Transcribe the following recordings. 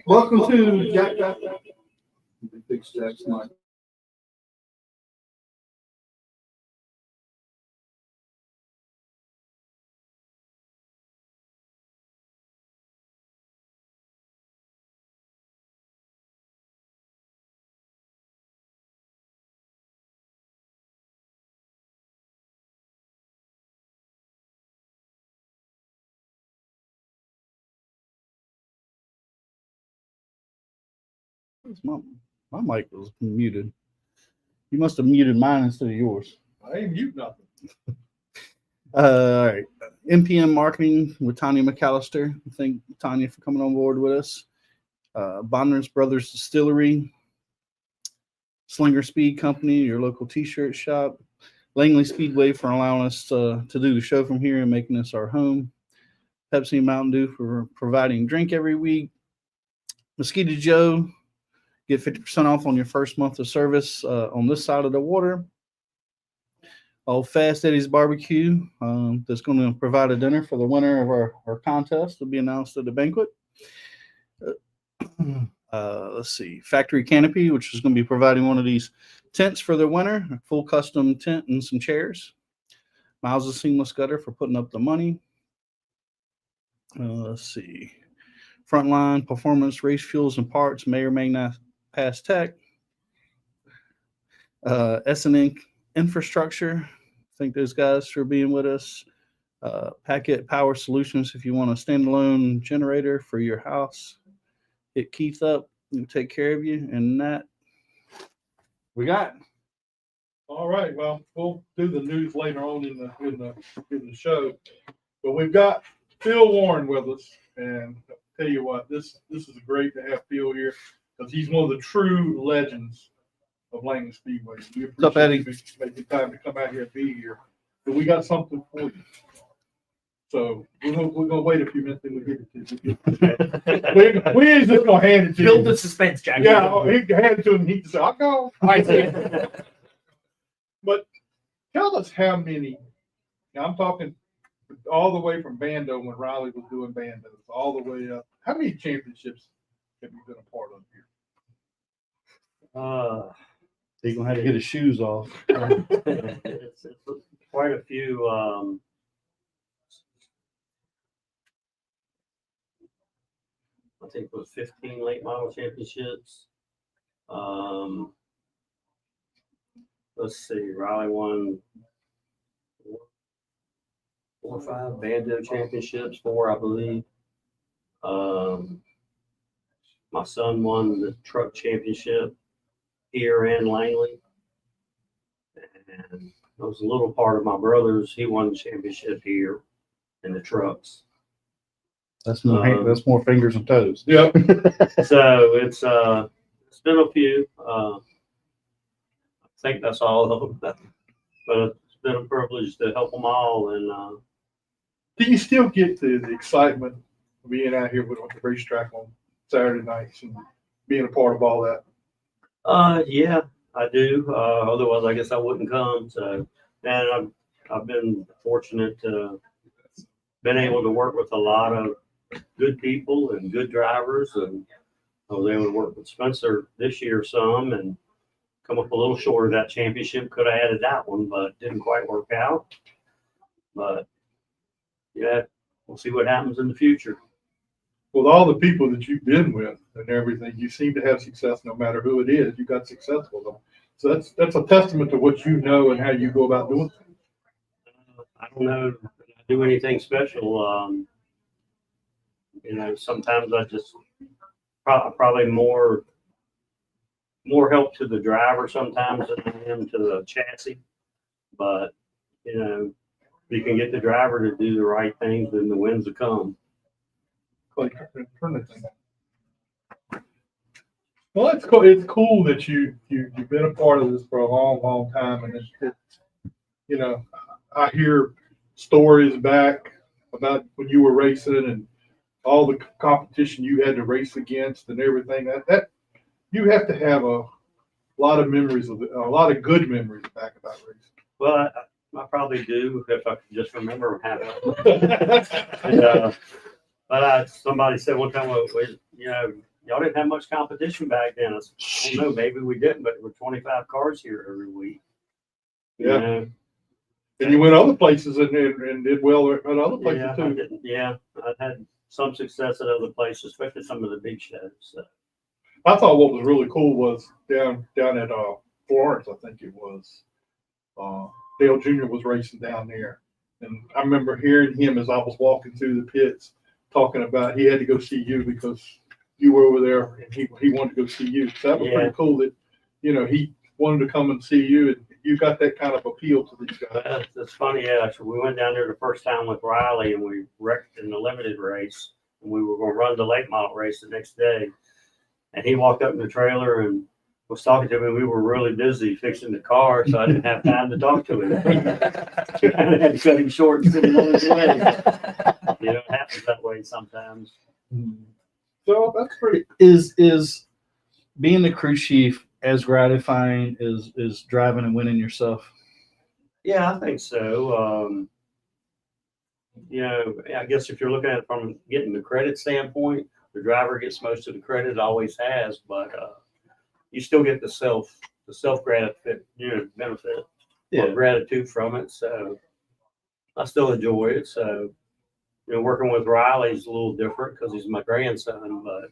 Welcome to Jack. Fix Jack's mic. My mic was muted. You must have muted mine instead of yours. I ain't mute nothing. All right. MPM Marketing with Tanya McAllister. Thank Tanya for coming on board with us. Bonner's Brothers Distillery. Slinger Speed Company, your local t-shirt shop. Langley Speedway for allowing us to do the show from here and making this our home. Pepsi and Mountain Dew for providing drink every week. Mosquito Joe. Get 50% off on your first month of service on this side of the water. Old Fast Eddie's Barbecue that's going to provide a dinner for the winner of our contest. Will be announced at the banquet. Let's see. Factory Canopy, which is going to be providing one of these tents for the winner. A full custom tent and some chairs. Miles of Seamless Gutter for putting up the money. Let's see. Frontline Performance Race Fuels and Parts may or may not pass tech. S&N Infrastructure. Thank those guys for being with us. Packet Power Solutions. If you want a standalone generator for your house, hit Keith up. He'll take care of you. And that we got. All right. Well, we'll do the news later on in the show. But we've got Phil Warren with us, and I'll tell you what, this is great to have Phil here because he's one of the true legends of Langley Speedway. We appreciate you making time to come out here and be here. But we got something for you. So we're gonna wait a few minutes and we'll give it to you. we ain't just gonna hand it to you. Build the suspense, Jack. Yeah, he can hand it to him and he can say, I'll go. But tell us how many, now I'm talking all the way from Bando when Riley was doing Bandos, all the way up. How many championships have you been a part of here? He's going to have to get his shoes off. It's quite a few. I think it was 15 late model championships. Let's see, Riley won 4 or 5 Bando championships, 4, I believe. My son won the truck championship here in Langley. And it was a little part of my brother's. He won the championship here in the trucks. That's more fingers and toes. Yep. So it's been a few. I think that's all of them. But it's been a privilege to help them all. And do you still get the excitement of being out here with the racetrack on Saturday nights and being a part of all that? Yeah, I do. Otherwise, I guess I wouldn't come. So, and I've been fortunate to been able to work with a lot of good people and good drivers, and I was able to work with Spencer this year some and come up a little short of that championship. Could have added that one, but didn't quite work out. But yeah, we'll see what happens in the future. With all the people that you've been with and everything, you seem to have success no matter who it is. You got success with them. So that's a testament to what you know and how you go about doing things. I don't know if I do anything special. Sometimes I just probably more help to the driver sometimes than I am to the chassis. But, if you can get the driver to do the right things, then the wins will come. Clay, turn that thing on. Well, it's cool. It's cool that you've been a part of this for a long, long time, and it's you know, I hear stories back about when you were racing and all the competition you had to race against and everything. That you have to have a lot of memories of a lot of good memories back about racing. Well, I probably do if I could just remember having. But somebody said one time, well, y'all didn't have much competition back then. I said, I don't know, maybe we didn't, but there were 25 cars here every week. Yeah. And you went other places and did well at other places too. I've had some success at other places, especially some of the big shows. So. I thought what was really cool was down at Florence, I think it was. Dale Jr. was racing down there, and I remember hearing him as I was walking through the pits talking about he had to go see you because you were over there and he wanted to go see you. So that was pretty cool that he wanted to come and see you, and you got that kind of appeal to these guys. That's funny. Yeah, so we went down there the first time with Riley, and we wrecked in the limited race, and we were going to run the late model race the next day. And he walked up in the trailer and was talking to me. We were really busy fixing the car, so I didn't have time to talk to him. I had to cut him short and send him on his way. It happens that way sometimes. So that's pretty. Is being the crew chief as gratifying as driving and winning yourself? Yeah, I think so. I guess if you're looking at it from getting the credit standpoint, the driver gets most of the credit, always has, but you still get the self benefit or gratitude from it. So I still enjoy it. So working with Riley's a little different because he's my grandson, but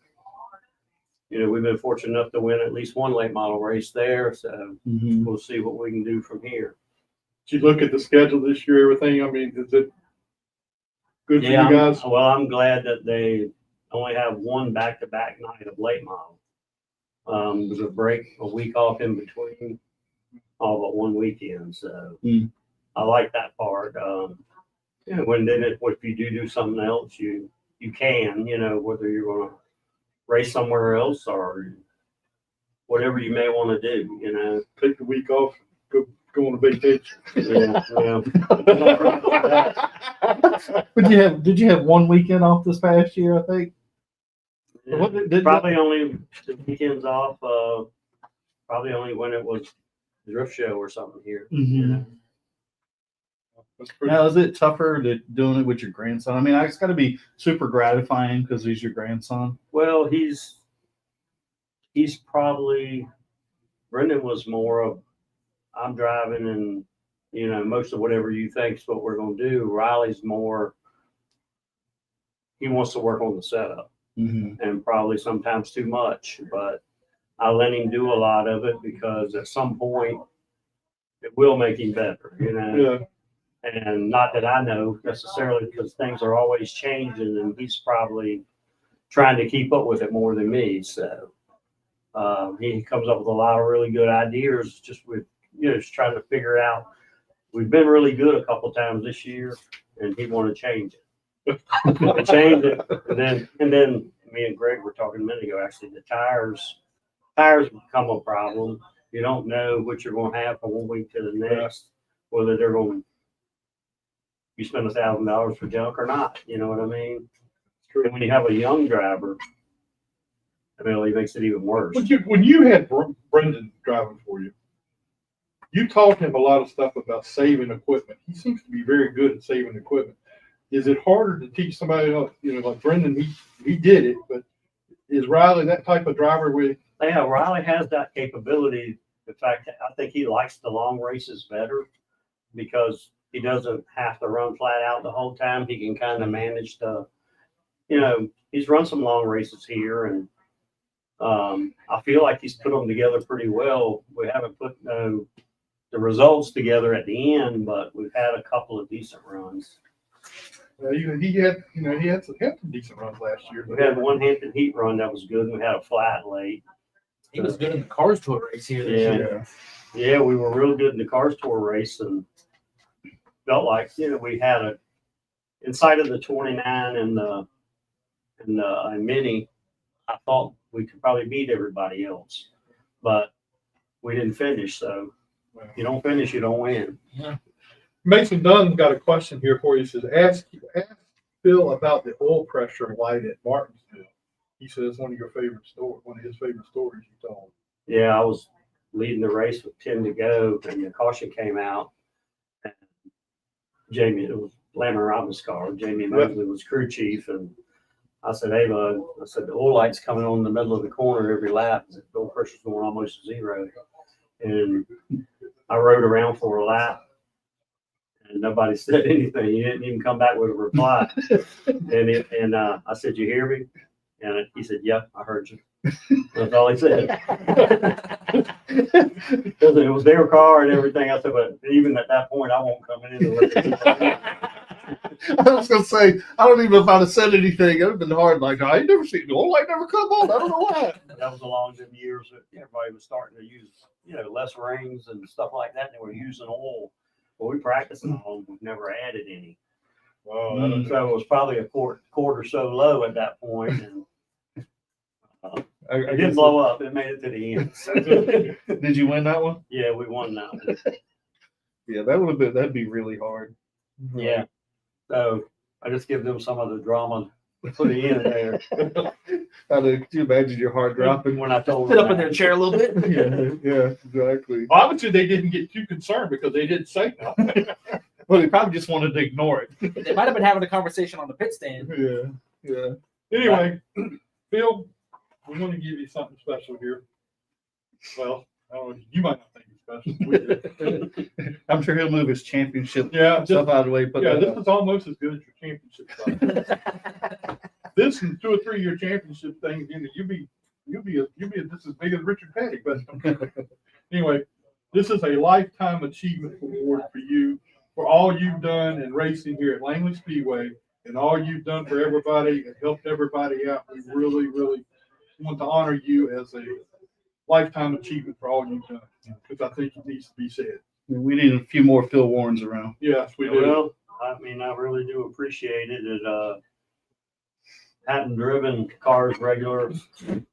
we've been fortunate enough to win at least one late model race there. So we'll see what we can do from here. Did you look at the schedule this year? Everything? I mean, is it good for you guys? I'm glad that they only have one back-to-back night of late model. There's a week off in between, all but one weekend. So I like that part. If you do something else, you can, whether you're going to race somewhere else or whatever you may want to do, Take the week off, go on a vacation. Did you have one weekend off this past year, I think? Probably only the weekends off, probably only when it was drift show or something here. Now, is it tougher doing it with your grandson? I mean, it's got to be super gratifying because he's your grandson. Well, he's probably, Brendan was more of, I'm driving and, most of whatever you think is what we're going to do. Riley's more, he wants to work on the setup and probably sometimes too much, but I let him do a lot of it because at some point it will make him better, Yeah. And not that I know necessarily because things are always changing and he's probably trying to keep up with it more than me. So he comes up with a lot of really good ideas just with, just trying to figure out. We've been really good a couple times this year and he want to change it. And then me and Greg were talking a minute ago, actually, the tires become a problem. You don't know what you're going to have from one week to the next, whether they're going to, you spend $1,000 for junk or not. You know what I mean? And when you have a young driver, it really makes it even worse. When you had Brendan driving for you, you taught him a lot of stuff about saving equipment. He seems to be very good at saving equipment. Is it harder to teach somebody else? Like Brendan, he did it, but is Riley that type of driver with? Yeah, Riley has that capability. In fact, I think he likes the long races better because he doesn't have to run flat out the whole time. He can kind of manage he's run some long races here, and I feel like he's put them together pretty well. We haven't put the results together at the end, but we've had a couple of decent runs. He had some decent runs last year. We had one Hampton Heat run that was good, and we had a flat late. He was good in the Cars Tour race here this year. Yeah, we were real good in the Cars Tour race, and felt like we had inside of the 29 and and many, I thought we could probably beat everybody else, but we didn't finish. So if you don't finish, you don't win. Mason Dunn's got a question here for you. He says, ask Phil about the oil pressure light at Martinsville. He says one of his favorite stories you told. Yeah, I was leading the race with 10 to go, and the caution came out. And Jamie, it was Lamar Robbins' car. Jamie Mosley was crew chief, and I said, "Hey, bud," I said, "the oil light's coming on in the middle of the corner every lap. The oil pressure's going almost to zero." And I rode around for a lap, and nobody said anything. He didn't even come back with a reply. and I said, "You hear me?" And he said, "Yeah, I heard you." That's all he said. It was their car and everything. I said, but even at that point, I won't come in. I was gonna say, I don't even know if I'd have said anything. It would have been hard. Like, I ain't never seen the oil light never come on. I don't know why. That was along the years that everybody was starting to use, less rings and stuff like that. And they were using oil. Well, we practiced on them. We've never added any. Wow. So it was probably a quart or so low at that point, and it didn't blow up. It made it to the end. Did you win that one? Yeah, we won that one. Yeah, that'd be really hard. Yeah. So I just give them some of the drama for the end there. Could you imagine your heart dropping? When I told Sit them up in that. their chair a little bit. Yeah, exactly. Obviously, they didn't get too concerned because they didn't say nothing. Well, they probably just wanted to ignore it. They might have been having a conversation on the pit stand. Yeah. Anyway, Phil, we want to give you something special here. Well, I don't know, you might not think it's special. We do. I'm sure he'll move his championship Yeah, stuff out of the way. But this is almost as good as your championship stuff. This and 2 or 3 year championship things, you'll be just as big as Richard Petty. But anyway, this is a lifetime achievement award for you for all you've done in racing here at Langley Speedway and all you've done for everybody and helped everybody out. We really, really want to honor you as a lifetime achievement for all you've done, because I think it needs to be said. we need a few more Phil Warrens around. Yes, we do. Well, I mean, I really do appreciate it. Hadn't driven cars regular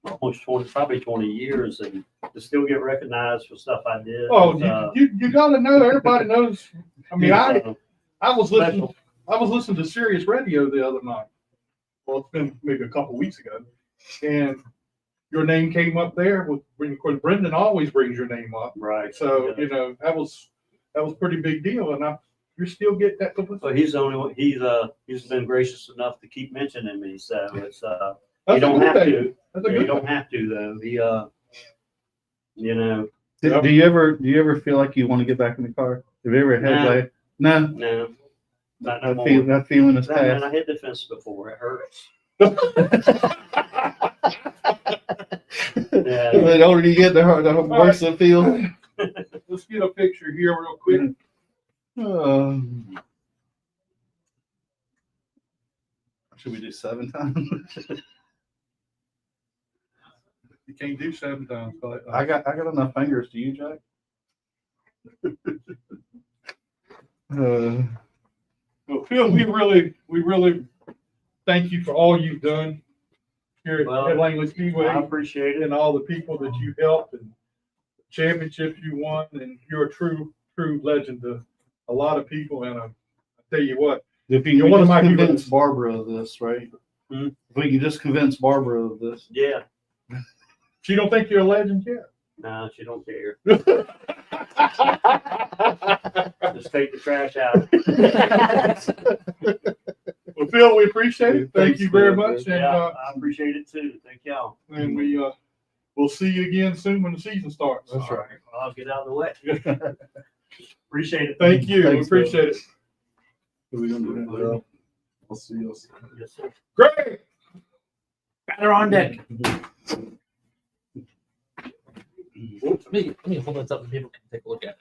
almost 20 years, and to still get recognized for stuff I did. Oh, you got to know. Everybody knows. I mean, I was listening to Sirius Radio the other night. Well, it's been maybe a couple weeks ago, and your name came up there. Of course, Brendan always brings your name up, right. so that was a pretty big deal, and you still get that publicity. So he's the only one. He's been gracious enough to keep mentioning me. So it's That's you don't have to. That's a You good don't thing. have to though. Do you ever feel like you want to get back in the car? Have you ever had like no? No, not no more. That feeling is Man, past. I hit the fence before. It hurts. Yeah. The older you get, the worse it feels. Let's get a picture here real quick. Should we do 7 times? You can't do 7 times. But, I got enough fingers. Do you, Jack? Well, Phil, we really thank you for all you've done here at Langley Speedway. I appreciate it. And all the people that you helped and championships you won, and you're a true legend to a lot of people. And I tell you what, If you You're can one of just my convince heroes. Barbara of this, right? If we can just convince Barbara of this. Yeah. she don't think you're a legend yet. No, she don't care. Just take the trash out. Well, Phil, we appreciate it. Thank you very much, and Yeah, I appreciate it too. Thank y'all. We'll see you again soon when the season starts. That's right. Well, I'll get out of the way. Appreciate it. Thank you. We Thanks, appreciate it. Are we gonna do that? Well, I'll see you. Yes, sir. Great. Batter on deck. Let me hold this up and people can take a look at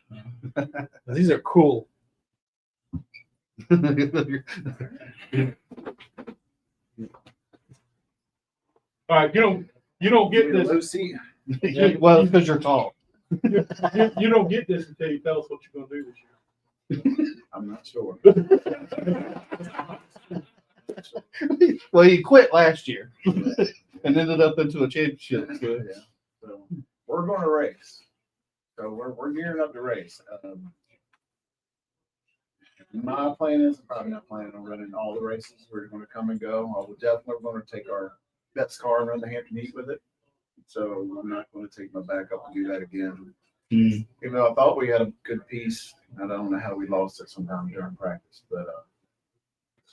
it. These are cool. All right, you don't get this. Well, because you're tall. You don't get this until you tell us what you're gonna do this year. I'm not sure. Well, he quit last year and ended up into a championship. So. Yeah. So we're going to race. So we're gearing up to race. My plan is I'm probably not planning on running all the races. We're going to come and go. I will definitely going to take our Betts car and run the Hampton Heat with it. So I'm not going to take my backup and do that again. Mm. Even though I thought we had a good piece, I don't know how we lost it sometime during practice. But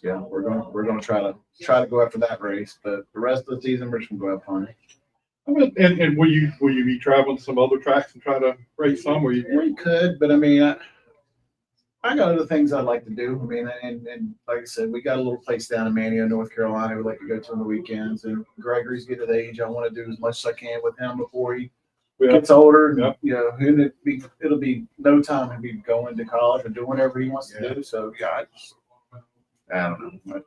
yeah, we're going to try to go after that race. But the rest of the season, we're just going to go have fun. And will you be traveling to some other tracks and try to race some? Or you? We could, but I mean, I got other things I'd like to do. I mean, and like I said, we got a little place down in Manteo, North Carolina. We like to go to on the weekends. And Gregory's getting to the age I want to do as much as I can with him before he gets older. And, Yep. you know, it'll be no time to be going to college or doing whatever he wants to do. So yeah, I don't know. But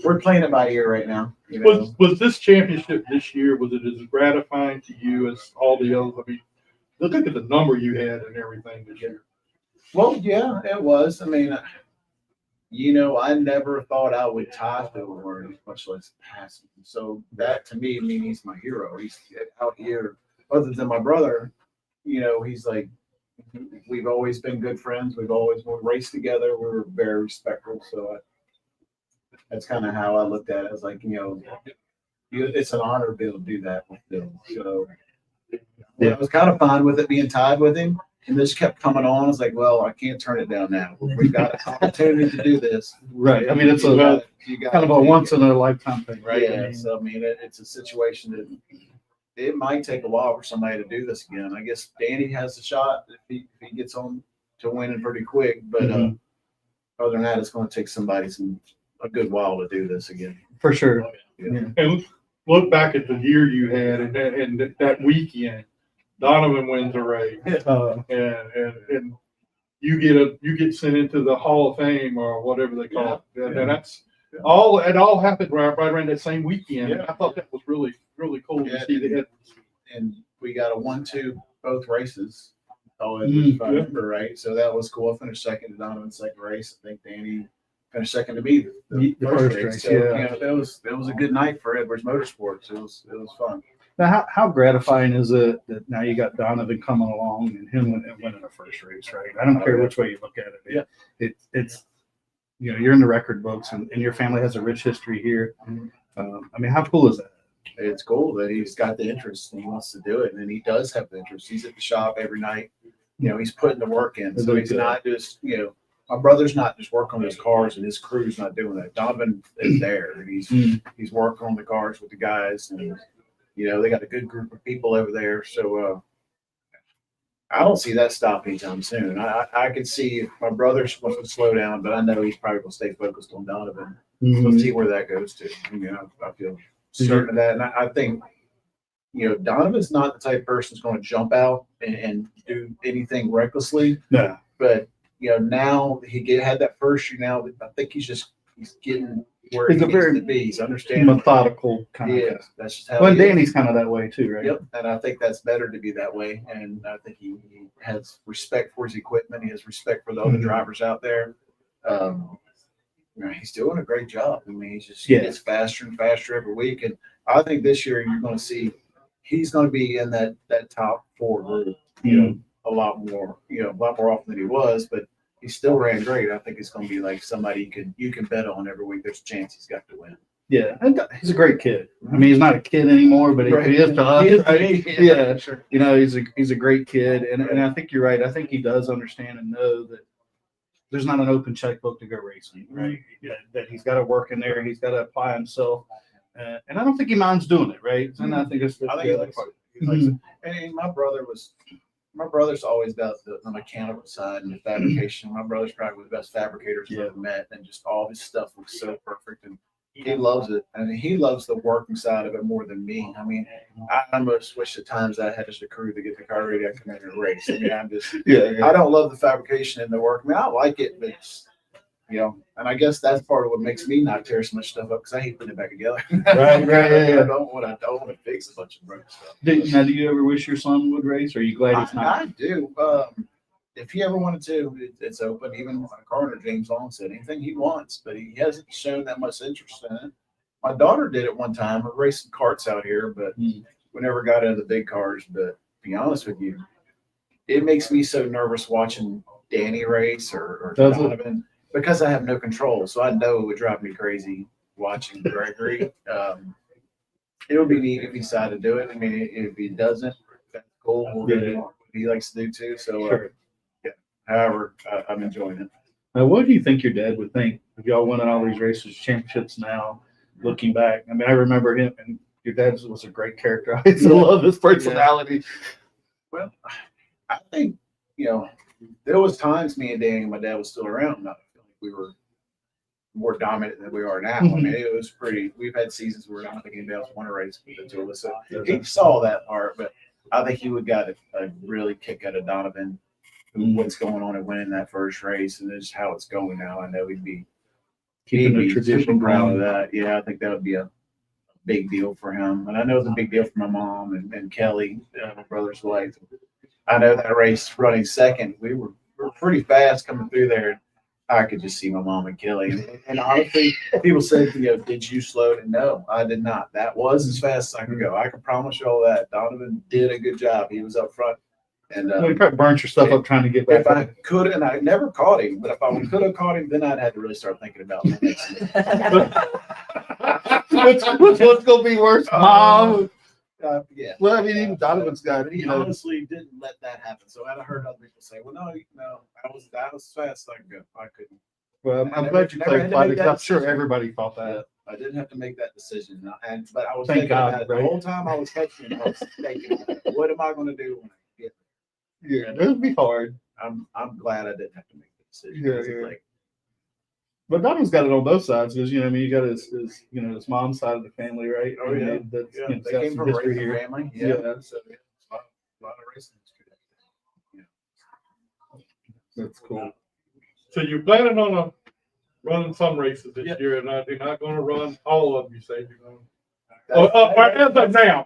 we're playing it by ear right now. You know? Was this championship this year? Was it as gratifying to you as all the others? I mean, look at the number you had and everything this year. Well, yeah, it was. I mean, you know, I never thought I would tie Phil Warren, much less pass him. So that to me, I mean, he's my hero. He's out here, other than my brother, you know, he's like, we've always been good friends. We've always raced together. We were very respectful. So that's kind of how I looked at it. I was like, you know, it's an honor to be able to do that with Phil. So I was kind of fine with it being tied with him. And this kept coming on. I was like, well, I can't turn it down now. We've got an opportunity to do this. Right. I mean, it's You kind gotta of a once in a lifetime thing, right? Yeah. I mean, So, I mean, it's a situation that it might take a while for somebody to do this again. I guess Danny has the shot if he gets on to winning pretty quick. But Mhm. other than that, it's going to take somebody a good while to do this again. for sure. Yeah. And look back at the year you had and that weekend. Donovan wins a race, and you get sent into the Hall of Fame or whatever they call it. And that's all. It all happened right around that same weekend. Yeah. I thought that was really cool Yeah, to see the And we got a 1-2 both races. Oh, Mm, if I remember right. So that was cool. I finished second to Donovan's second race. I think Danny finished second to me the first race. So, yeah. you know, it was a good night for Edwards Motorsports. It was fun. Now, how gratifying is it that now you got Donovan coming along and him winning the first race, right? I don't care which way you look at it. Yeah. It's you know, you're in the record books and your family has a rich history here. I mean, how cool is that? It's cool that he's got the interest and he wants to do it, and he does have the interest. He's at the shop every night. You know, he's putting the work in. So he's not just, you know, my brother's not just working on his cars and his crew's not doing that. Donovan is there. And he's working on the cars with the guys, and you know, they got a good group of people over there. So I don't see that stopping anytime soon. I can see if my brother wants to slow down, but I know he's probably going to stay focused on Donovan. We'll see where that goes to. You know, I feel certain of that. And I think, you know, Donovan's not the type of person who's going to jump out and do anything recklessly. No. But, you know, now he had that first year now. I think he's getting where He's he a needs very to be. He's understanding. Methodical kind Yeah, of guy. that's just how Well, and he is. Danny's kind of that way too, right? Yep, and I think that's better to be that way. And I think he has respect for his equipment. He has respect for the other Mhm. drivers out there. You know, he's doing a great job. I mean, he Yeah. gets faster and faster every week. And I think this year you're going to see he's going to be in that top 4 group, you know, a lot more often than he was. But he still ran great. I think it's going to be like somebody you can bet on every week. There's a chance he's got to win. Yeah, and he's a great kid. I mean, he's not a kid anymore, but he is to us. He is to Right? me. Yeah, Sure. you know, he's a great kid, and I think you're right. I think he does understand and know that there's not an open checkbook to go racing, right? That he's got to work in there, he's got to apply himself, and I don't think he minds doing it, right? And I think it's I think he likes it. He likes it. And my brother's always about the mechanical side and the fabrication. My brother's probably the best fabricators I've ever met, and just all his stuff looks so perfect, and he loves it. And he loves the working side of it more than me. I mean, I almost wish at times I had just a crew to get the car ready. I come in and race. I mean, I don't love the fabrication and the work. I mean, I like it, but it's, you know, and I guess that's part of what makes me not tear so much stuff up, because I hate putting it back together. Right, yeah. I don't want to fix a bunch of broken stuff. Now, do you ever wish your son would race? Or are you glad he's not? I do. if he ever wanted to, it's open. Even my partner, James Long, said anything he wants, but he hasn't shown that much interest in it. My daughter did it one time, racing karts out here, but we never got into the big cars. But to be honest with you, it makes me so nervous watching Danny race or Donovan because I have no control. So I know it would drive me crazy watching Gregory. It would be neat if he decided to do it. I mean, if he doesn't, that's cool. We'll do what he likes to do too. So, yeah. However, I'm enjoying it. Now, what do you think your dad would think if y'all winning all these races, championships now, looking back? I mean, I remember him, and your dad was a great character. I used to love his personality. Well, I think, there was times me and Danny and my dad was still around. I feel like we were more dominant than we are now. I mean, it was pretty. We've had seasons where I don't think anybody else won a race with the two of us. So he saw that part, but I think he would got a really kick out of Donovan, what's going on and winning that first race, and just how it's going now. I know he'd be Keeping the tradition proud of going. that. Yeah, I think that would be a big deal for him, and I know it's a big deal for my mom and Kelly, my brother's wife. I know that race running second, we were pretty fast coming through there. I could just see my mom and Kelly. And honestly, people said, did you slow it? No, I did not. That was as fast as I could go. I can promise you all that. Donovan did a good job. He was up front. And You probably burnt your stuff up trying to get back. if I could, and I never caught him, but if I could have caught him, then I'd have to really start thinking about the next What's going to be worse, Mom? yeah. Well, I mean, even Donovan's got it. He honestly didn't let that happen. So I'd heard other people say, well, no, I was as fast as I could go. I couldn't. Well, I'm I glad you never had to clarified make it. that I'm sure decision. everybody thought that. I didn't have to make that decision. But I was Thank thinking God, about it right? the whole time I was catching. I was thinking, what am I going to do when I get Yeah, it would be hard. there? I'm glad I didn't have to make the decision. Yeah, It's yeah. like, But Donovan's got it on both sides because I mean, you got his his mom's side of the family, right? oh I mean, yeah, that's, yeah. it's They got came some from a history racing here. family. Yeah. Yeah. So yeah, a lot of racing history. That's cool. So you're planning on running some races this year, and you're not going to run all of them. You say you're going.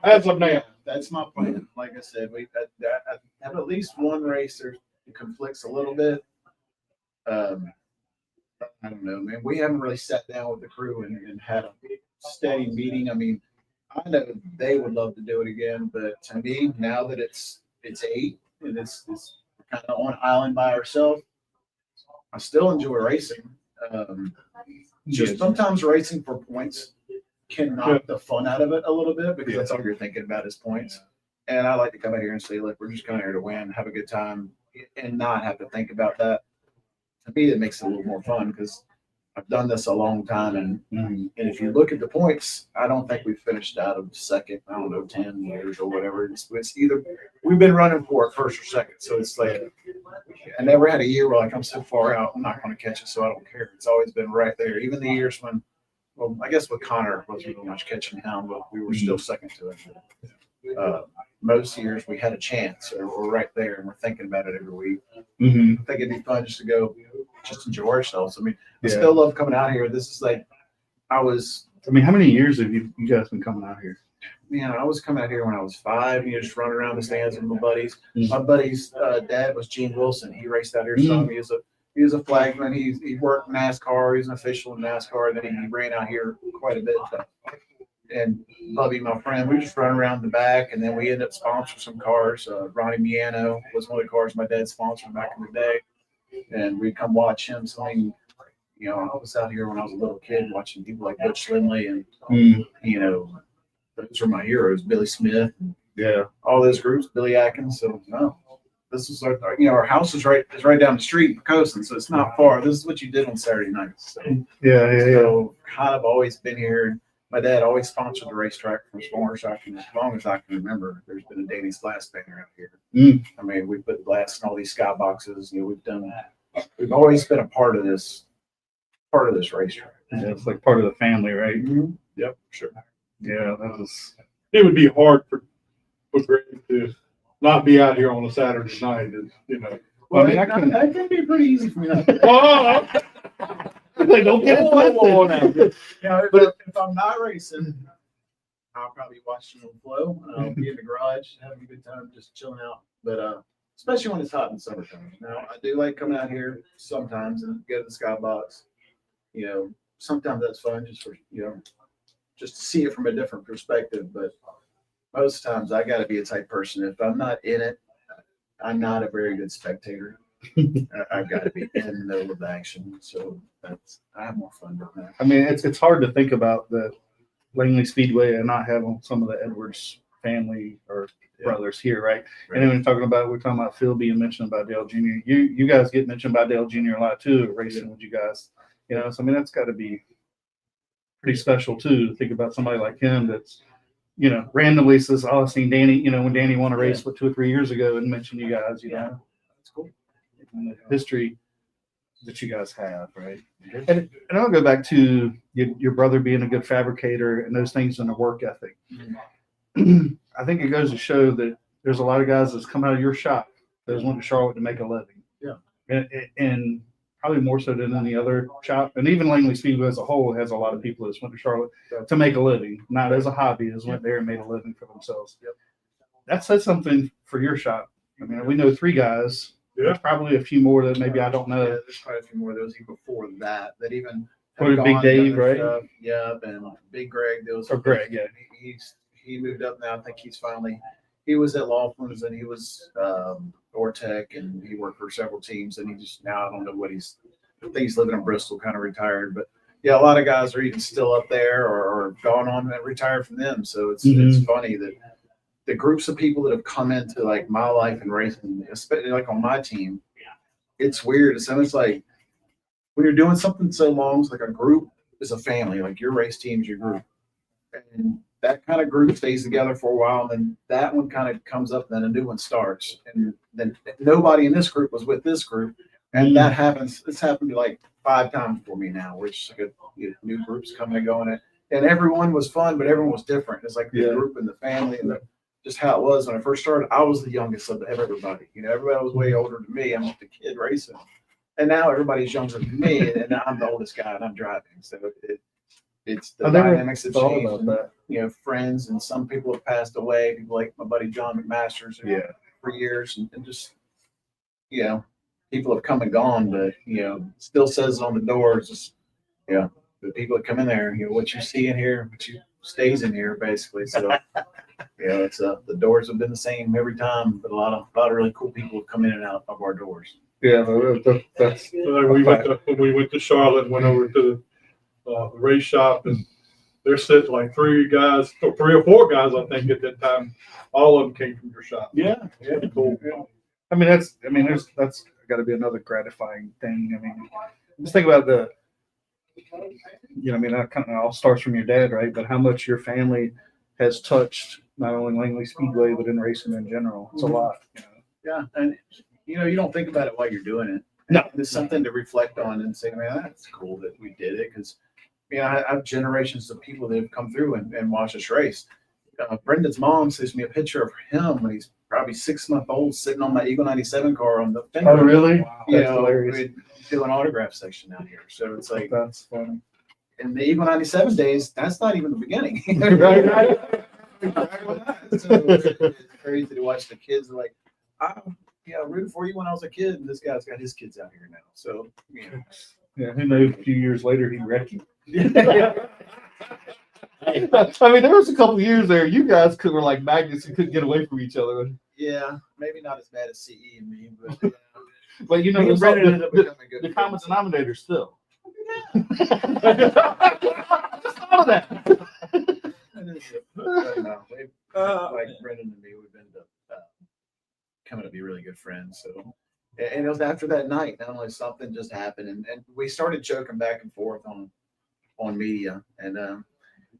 As of now. That's my plan. Like I said, I have at least one race that conflicts a little bit. I don't know, man. We haven't really sat down with the crew and had a steady meeting. I mean, I know they would love to do it again, but to me, now that it's 8 and it's kind of on island by ourselves, I still enjoy racing. Just sometimes racing for points can knock the fun out of it a little bit because that's all you're thinking about is points. And I like to come out here and say, look, we're just coming here to win, have a good time, and not have to think about that. To me, it makes it a little more fun because I've done this a long time. And if you look at the points, I don't think we've finished out of second, 10 years or whatever. It's either we've been running for it first or second. So it's like I never had a year where I'm so far out, I'm not going to catch it, so I don't care. It's always been right there. Even the years when, well, I guess with CONRAD wasn't really much catching him, but we were still second to it. Most years we had a chance or we're right there and we're thinking about it every week. I think it'd be fun just to go, just enjoy ourselves. I mean, I still love coming out here. This is like, I mean, how many years have you guys been coming out here? Man, I was coming out here when I was 5. You just run around the stands with my buddies. My buddy's dad was Gene Wilson. He raced out here some. He was a flagman. He worked NASCAR. He was an official in NASCAR. Then he ran out here quite a bit. And Bubby, my friend, we just run around the back, and then we ended up sponsoring some cars. Ronnie Miano was one of the cars my dad sponsored back in the day, and we'd come watch him. So I mean, I was out here when I was a little kid watching people like Butch Lindley, and those are my heroes. Billy Smith, all those groups. Billy Atkins. So no, this is our house is right down the street in Pocosin, so it's not far. This is what you did on Saturday nights. So, So kind of always been here. My dad always sponsored the racetrack from as long as I can remember. There's been a Danny's Glass banner out here. I mean, we put glass in all these sky boxes. We've always been a part of this racetrack. Yeah, it's like part of the family, right? Yep, sure. Yeah, that was. It would be hard for Greg to not be out here on a Saturday night. Well, that can be pretty easy for me. Like, don't get it twisted. But if I'm not racing, I'll probably watch them flow. I'll be in the garage having a good time, just chilling out. But especially when it's hot in the summertime. Now, I do like coming out here sometimes and go to the skybox. You know, sometimes that's fun just for, you know, just to see it from a different perspective. But most times I got to be a type person. If I'm not in it, I'm not a very good spectator. I've got to be in the middle of the action. So I have more fun doing that. I mean, it's hard to think about the Langley Speedway and not having some of the Edwards family or brothers here, right? And then we're talking about Phil being mentioned by Dale Jr. You guys get mentioned by Dale Jr. a lot too, racing with you guys. You know, so I mean that's got to be pretty special too to think about somebody like him that's, you know, randomly says, "Oh, I've seen Danny." You know, when Danny won a race 2 or 3 years ago and mentioned you guys. You know, That's cool. and the history that you guys have, right? And I'll go back to your brother being a good fabricator and those things in the work ethic. I think it goes to show that there's a lot of guys that's come out of your shop that went to Charlotte to make a living. Yeah. And probably more so than any other shop. And even Langley Speedway as a whole has a lot of people that went to Charlotte to make a living, not as a hobby, as went there and made a living for themselves. Yep. That says something for your shop. I mean, we know 3 guys. Yeah. There's probably a few more that maybe I don't Yeah, know. there's probably a few more of those even before that even Probably have Big gone Dave, and done right? stuff. Yeah, and Big Greg. Those Or Greg, yeah. He moved up now. I think he was at Lawford's and he was Ortec and he worked for several teams and he just now I don't know what I think he's living in Bristol, kind of retired. But yeah, a lot of guys are even still up there or gone on and retired from them. So it's funny that the groups of people that have come into like my life and racing, especially like on my team, it's weird. It's almost like when you're doing something so long, it's like a group is a family, like your race team's your group. And that kind of group stays together for a while, and then that one kind of comes up, and then a new one starts. And then nobody in this group was with this group. And that happens. It's happened like 5 times for me now, where it's like new groups coming and going. And everyone was fun, but everyone was different. It's like the group and the family and just how it was when I first started. I was the youngest of everybody. You know, everybody was way older than me. I'm just a kid racing. And now everybody's younger than me, and I'm the oldest guy, and I'm driving. So it's the dynamics have changed. About that. You know, friends, and some people have passed away. People like my buddy John McMasters, for years, and just, you know, people have come and gone, but, you know, still says on the doors, just, the people that come in there, you know, what you see in here, what you stays in here, basically. So, you know, it's the doors have been the same every time, but a lot of really cool people have come in and out of our doors. Yeah, that's When we went to Charlotte and went over to the race shop, and they're sitting like 3 or 4 guys, I think, at that time. All of them came from your shop. yeah. Pretty cool. I mean, that's got to be another gratifying thing. I mean, just think about I mean, that kind of all starts from your dad, right? But how much your family has touched not only Langley Speedway, but in racing in general. It's a lot. You know? Yeah, and you know, you don't think about it while you're doing it. No. It's something to reflect on and say, man, that's cool that we did it. Because, you know, I have generations of people that have come through and watched us race. Brendan's mom sends me a picture of him when he's probably 6 months old, sitting on my Eagle 97 car on the finger. Oh, really? Wow. That's hilarious. We do an autograph section out here. So it's like, That's funny. in the Eagle 97 days, that's not even the beginning. Right. So it's crazy to watch the kids like, rooting for you when I was a kid, and this guy's got his kids out here now. So, you know. Yeah, who knows? A few years later, he wrecked you. Yeah. I mean, there was a couple of years there. You guys were like magnets. You couldn't get away from each other. Yeah, maybe not as bad as CE and me, but But you know, me and Brendan ended up becoming good the friends. common denominator still. Just thought of that. No, like Brendan and me, we've been coming to be really good friends. So, and it was after that night, not only something just happened, and we started joking back and forth on media, and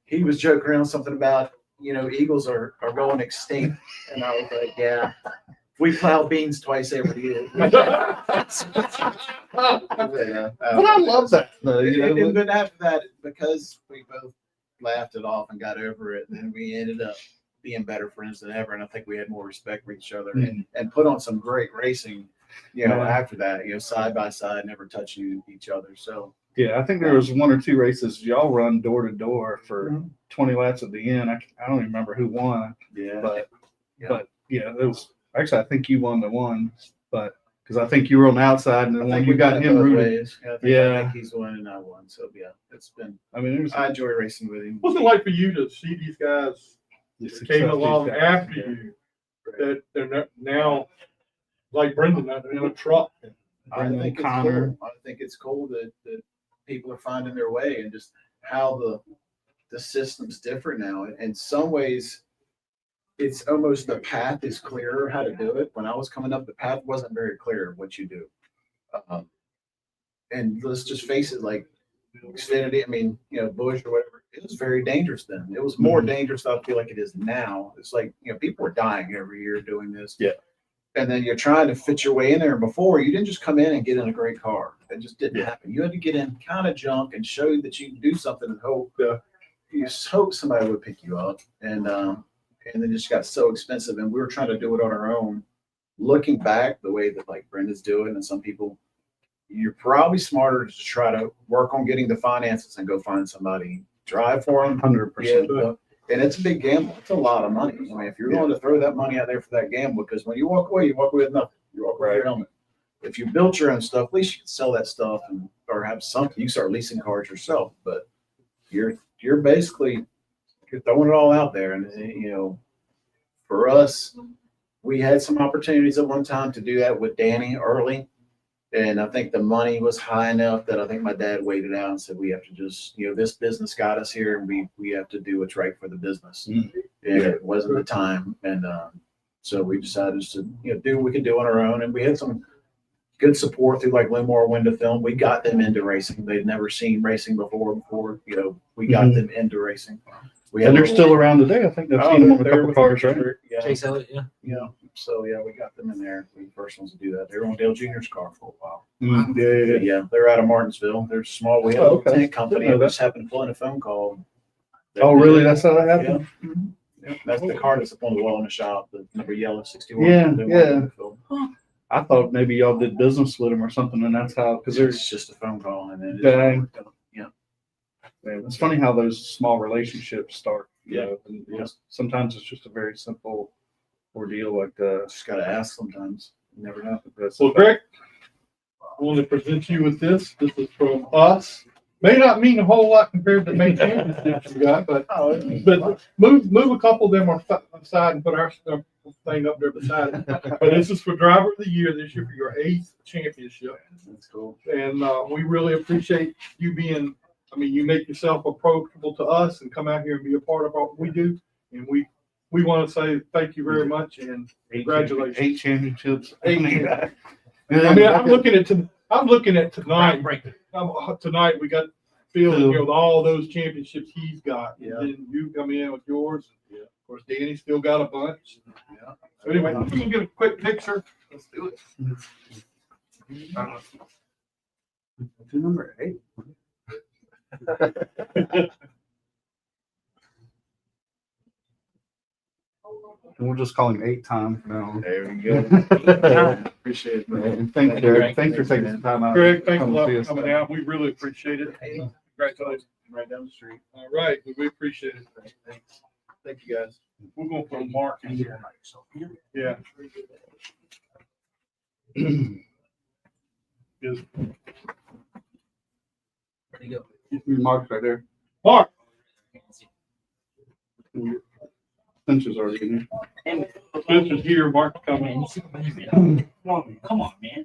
he was joking around something about, you know, eagles are going extinct, and I was like, yeah, we plow beans twice every year. But I love that. Though, you know? And then after that, because we both laughed it off and got over it, and then we ended up being better friends than ever. And I think we had more respect for each other and put on some great racing, you know, after that, you know, side by side, never touching each other. So, yeah, I think there was 1 or 2 races y'all run door to door for 20 laps at the end. I don't even remember who won, yeah. but yeah, it was Actually, I think you won the one, but because I think you were on the outside and the I one think you we've got done it him both rooted. ways. I Yeah. think he's won and I won. So yeah, it's been. I mean, there's I enjoy racing with him. What's it like for you to see these guys the that success came these along guys- after yeah. you, that they're not now, like Brendan, in a truck? I Brendan, think it's Connor. cool. I think it's cool that people are finding their way and just how the system's different now. In some ways, it's almost the path is clearer how to do it. When I was coming up, the path wasn't very clear of what you do. And let's just face it, like Xfinity, I mean, Bush or whatever, it was very dangerous then. It was more dangerous, I feel like it is now. It's like, people are dying every year doing this. Yeah. And then you're trying to fit your way in there. Before, you didn't just come in and get in a great car. It just didn't happen. You had to get in kind of junk and show that you can do something and hope. You just hope somebody would pick you up. And then just got so expensive. And we were trying to do it on our own. Looking back, the way that like Brenda's doing, and some people, you're probably smarter to try to work on getting the finances and go find somebody, drive for them. 100%. And it's a big gamble. It's a lot of money. I mean, if you're willing to throw that money out there for that gamble, because when you walk away with nothing. You walk away with your helmet. If you built your own stuff, at least you can sell that stuff or have something. You start leasing cars yourself, but you're basically throwing it all out there. And for us, we had some opportunities at one time to do that with Danny early. And I think the money was high enough that I think my dad waited out and said, we have to just, this business got us here and we have to do what's right for the business. And it wasn't the time. And so we decided to, do what we could do on our own. And we had some good support through like Limor Window Film. We got them into racing. They'd never seen racing before. We got them into racing. And they're still around today. I think I've seen them on a couple cars, right? Yeah. Chase Elliott, yeah. So yeah, we got them in there. We were the first ones to do that. They were on Dale Jr.'s car for a while. Yeah. They're out of Martinsville. They're small. We had a little tent company. Didn't know I just happened to pull in a phone call. Oh, really? That's how that happened? Yeah. That's the car that's up on the wall in the shop, the number yellow 61. Yeah. I thought maybe y'all did business with them or something, and that's how, because there's It's just a phone call and then Dang. yeah. It's funny how those small relationships start. Yeah. And sometimes it's just a very simple ordeal like Just gotta ask sometimes. You never know. Well, Greg, I want to present you with this. This is from us. May not mean a whole lot compared to the main championships you got, but move a couple of them aside and put our thing up there beside it. But this is for Driver of the Year this year for your 8th championship. That's cool. And we really appreciate you being, you make yourself approachable to us and come out here and be a part of what we do. And we want to say thank you very much and congratulations. 8 championships. I'm looking at tonight. Tonight we got feeling all those championships he's got. Yeah. And then you come in with yours. Yeah. Of course, Danny still got a bunch. Yeah. So anyway, we can get a quick picture. Let's do it. Number 8. And we'll just call him 8-time now. There we go. Appreciate it, man. And thanks, Derek. Thanks for taking some time out. Greg, thanks a Come lot see for us. coming out. We really appreciate it. Congratulations. Right down the street. All right, we appreciate it. Thanks. Thank you guys. We're going to put a mark in here. Yeah. Just Where'd he go? Mark's right there. Mark. Spencer's already in here. Spencer's here. Mark's Man, coming. you see what I mean? Come on, man.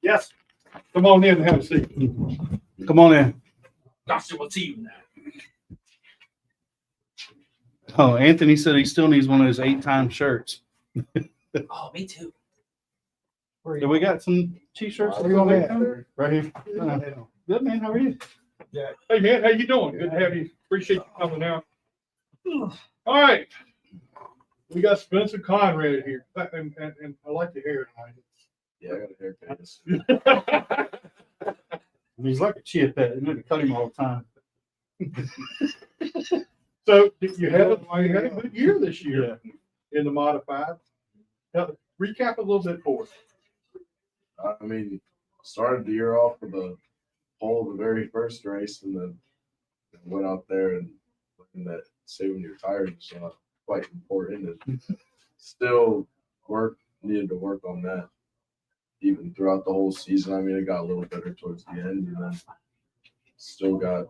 Yes. Come on in and have a seat. Come on in. Doctor, we'll see you now. Oh, Anthony said he still needs one of those 8-time shirts. Oh, me too. Do we got some t-shirts? Where you at? Right here. Good, man. How are you? Yeah. Hey man, how you doing? Good to have you. Appreciate you coming out. All right. We got Spencer Conrad here. And I like the hair Yeah, I got a haircut. tonight. He's like a chia pet. You need to cut him all the time. So you had a good year this year in the modified. Now, recap a little bit for us. Started the year off with a pole the very first race, and then went out there and looking at saving your tires. quite important. And still needed to work on that even throughout the whole season. I mean, it got a little better towards the end, and then still got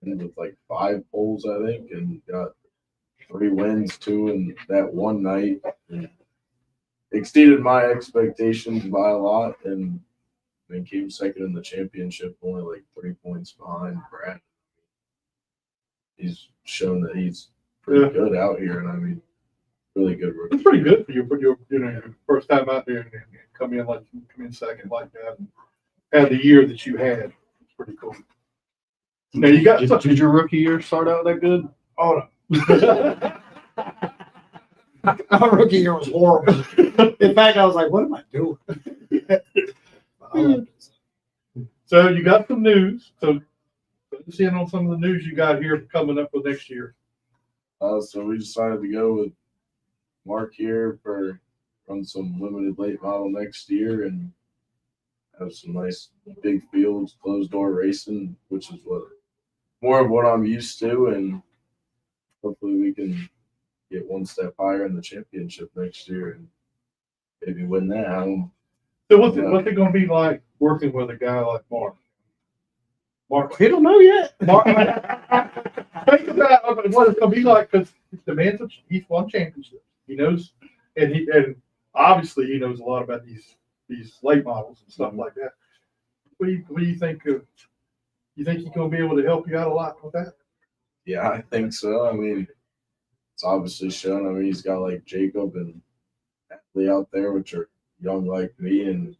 with like 5 poles, I think, and got 3 wins too. And that one night exceeded my expectations by a lot, and then came second in the championship, only like 3 points behind Brad. He's shown that he's pretty good out here, and I mean, really good rookie. It's pretty good for your your first time out there and come in second like that and had the year that you had. It's pretty cool. Now you got Did your rookie year start out that good? Oh, no. Our rookie year was horrible. In fact, I was like, what am I doing? So you got some news. So let's see on some of the news you got here coming up for next year. So we decided to go with Mark here for run some limited late model next year and have some nice big fields, closed door racing, which is more of what I'm used to, and hopefully we can get one step higher in the championship next year and maybe win that. So what's it going to be like working with a guy like Mark? Mark, We don't know yet. Mark, think about what it's going to be like, because the man's he's won championships. He knows, and obviously he knows a lot about these late models and stuff like that. What do you think? You think he's going to be able to help you out a lot with that? Yeah, I think so. I mean, it's obviously shown. I mean, he's got like Jacob and Ashley out there, which are young like me, and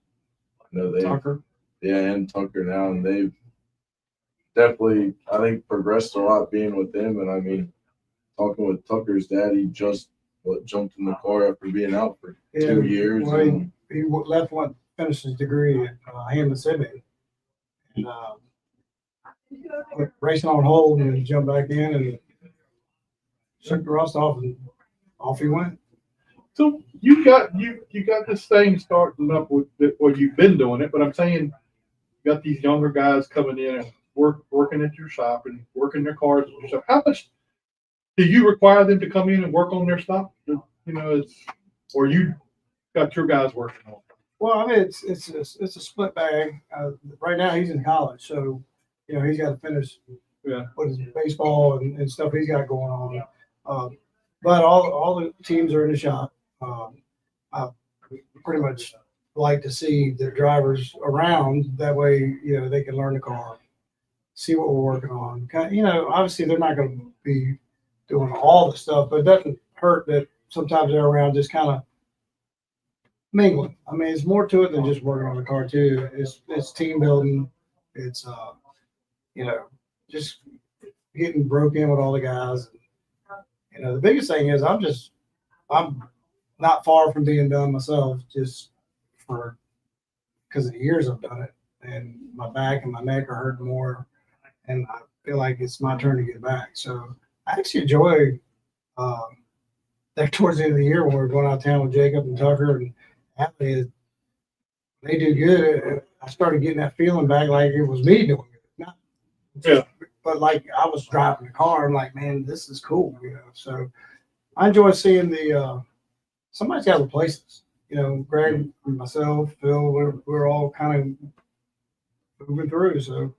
I know Tucker. and Tucker now, and they've definitely, I think, progressed a lot being with him. And I mean, talking with Tucker's dad, he just jumped in the car after being out for 2 years. Well, And he left finished his degree at Hammond Sydney. And put racing on hold and then jumped back in and shook the rust off and off he went. So you got this thing starting up with you've been doing it, but I'm saying you got these younger guys coming in and working at your shop and working their cars at your shop. How much do you require them to come in and work on their stuff? You know, or you got your guys working on it? Well, I mean, it's a split bag. Right now, he's in college, so you know he's got to finish with his baseball and stuff he's got going on. But all the teams are in the shop. I pretty much like to see their drivers around. That way, you know, they can learn the car, see what we're working on. You know, obviously they're not going to be doing all the stuff, but it doesn't hurt that sometimes they're around just kind of mingling. I mean, it's more to it than just working on the car too. It's team building. It's you know, just getting broke in with all the guys. You know, the biggest thing is I'm not far from being done myself, just because of the years I've done it, and my back and my neck are hurting more, and I feel like it's my turn to get back. So I actually enjoy that towards the end of the year when we're going out of town with Jacob and Tucker and Ashley. They do good. I started getting that feeling back like it was me doing it, but like I was driving the car. I'm like, man, this is cool, you know. So I enjoy seeing somebody's got to replace us. You know, Greg, myself, Phil, we're all kind of moving through. So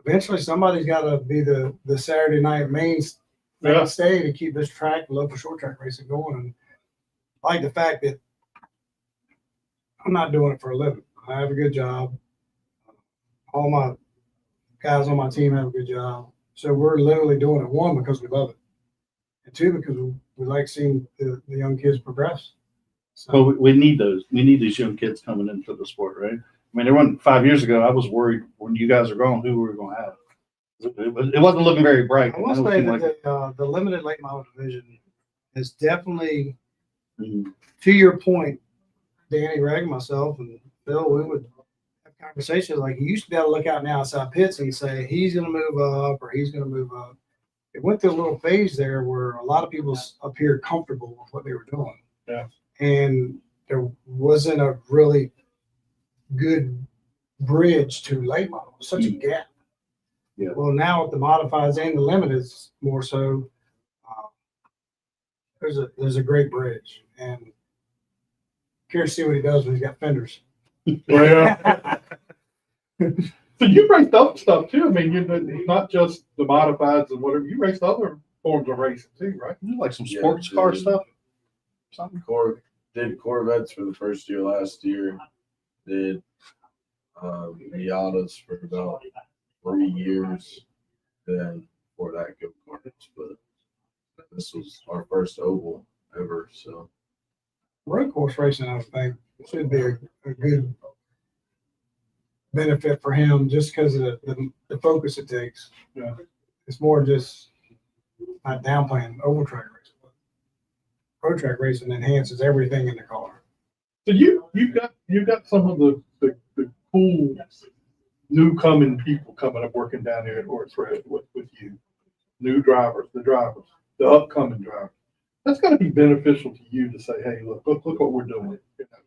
eventually somebody's got to be the Saturday night mainstay to keep this track, local short track racing going. And I like the fact that I'm not doing it for a living. I have a good job. All my guys on my team have a good job. So we're literally doing it, 1, because we love it, and 2, because we like seeing the young kids progress. So Well, we need those. We need these young kids coming into the sport, right? I mean, there wasn't 5 years ago. I was worried when you guys are gone, who were we going to have? It wasn't looking very bright. I will say that the limited late model division is definitely, to your point, Danny, Greg, myself, and Bill, we would have conversations like you used to be able to look out now outside pits and say he's going to move up or he's going to move up. It went through a little phase there where a lot of people appeared comfortable with what they were doing. Yeah. And there wasn't a really good bridge to late model. Such a gap. Yeah. Well, now with the modifieds and the limited, more so, there's a great bridge, and curious to see what he does when he's got fenders. Well, so you raced other stuff too. I mean, not just the modifieds and whatever. You raced other forms of racing too, right? You like some Yeah, sports car dude. stuff? Something? Did Corvettes for the first year last year. Did Miatas for about 3 years. Then before that, go karts. But this was our first oval ever. So Road course racing, I think, should be a good benefit for him just because of the focus it takes. Yeah. It's more just not downplaying oval track racing. Road track racing enhances everything in the car. So you've got some of the cool new coming people coming up working down there at Horse Red with you. New drivers, the upcoming drivers. That's got to be beneficial to you to say, hey, look what we're doing. You know,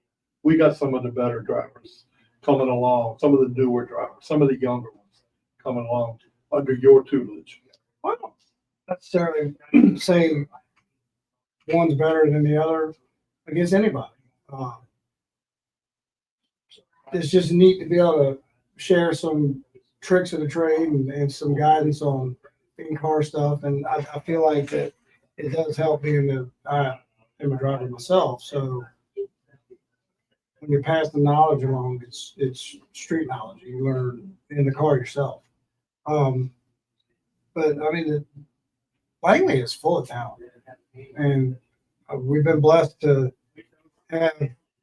we got some of the better drivers coming along, some of the newer drivers, some of the younger ones coming along under your tutelage. I don't necessarily say one's better than the other against anybody. It's just neat to be able to share some tricks of the trade and some guidance on in-car stuff. And I feel like that it does help being I am a driver myself. So when you pass the knowledge along, it's street knowledge. You learn in the car yourself. But I mean, Langley is full of talent, and we've been blessed to have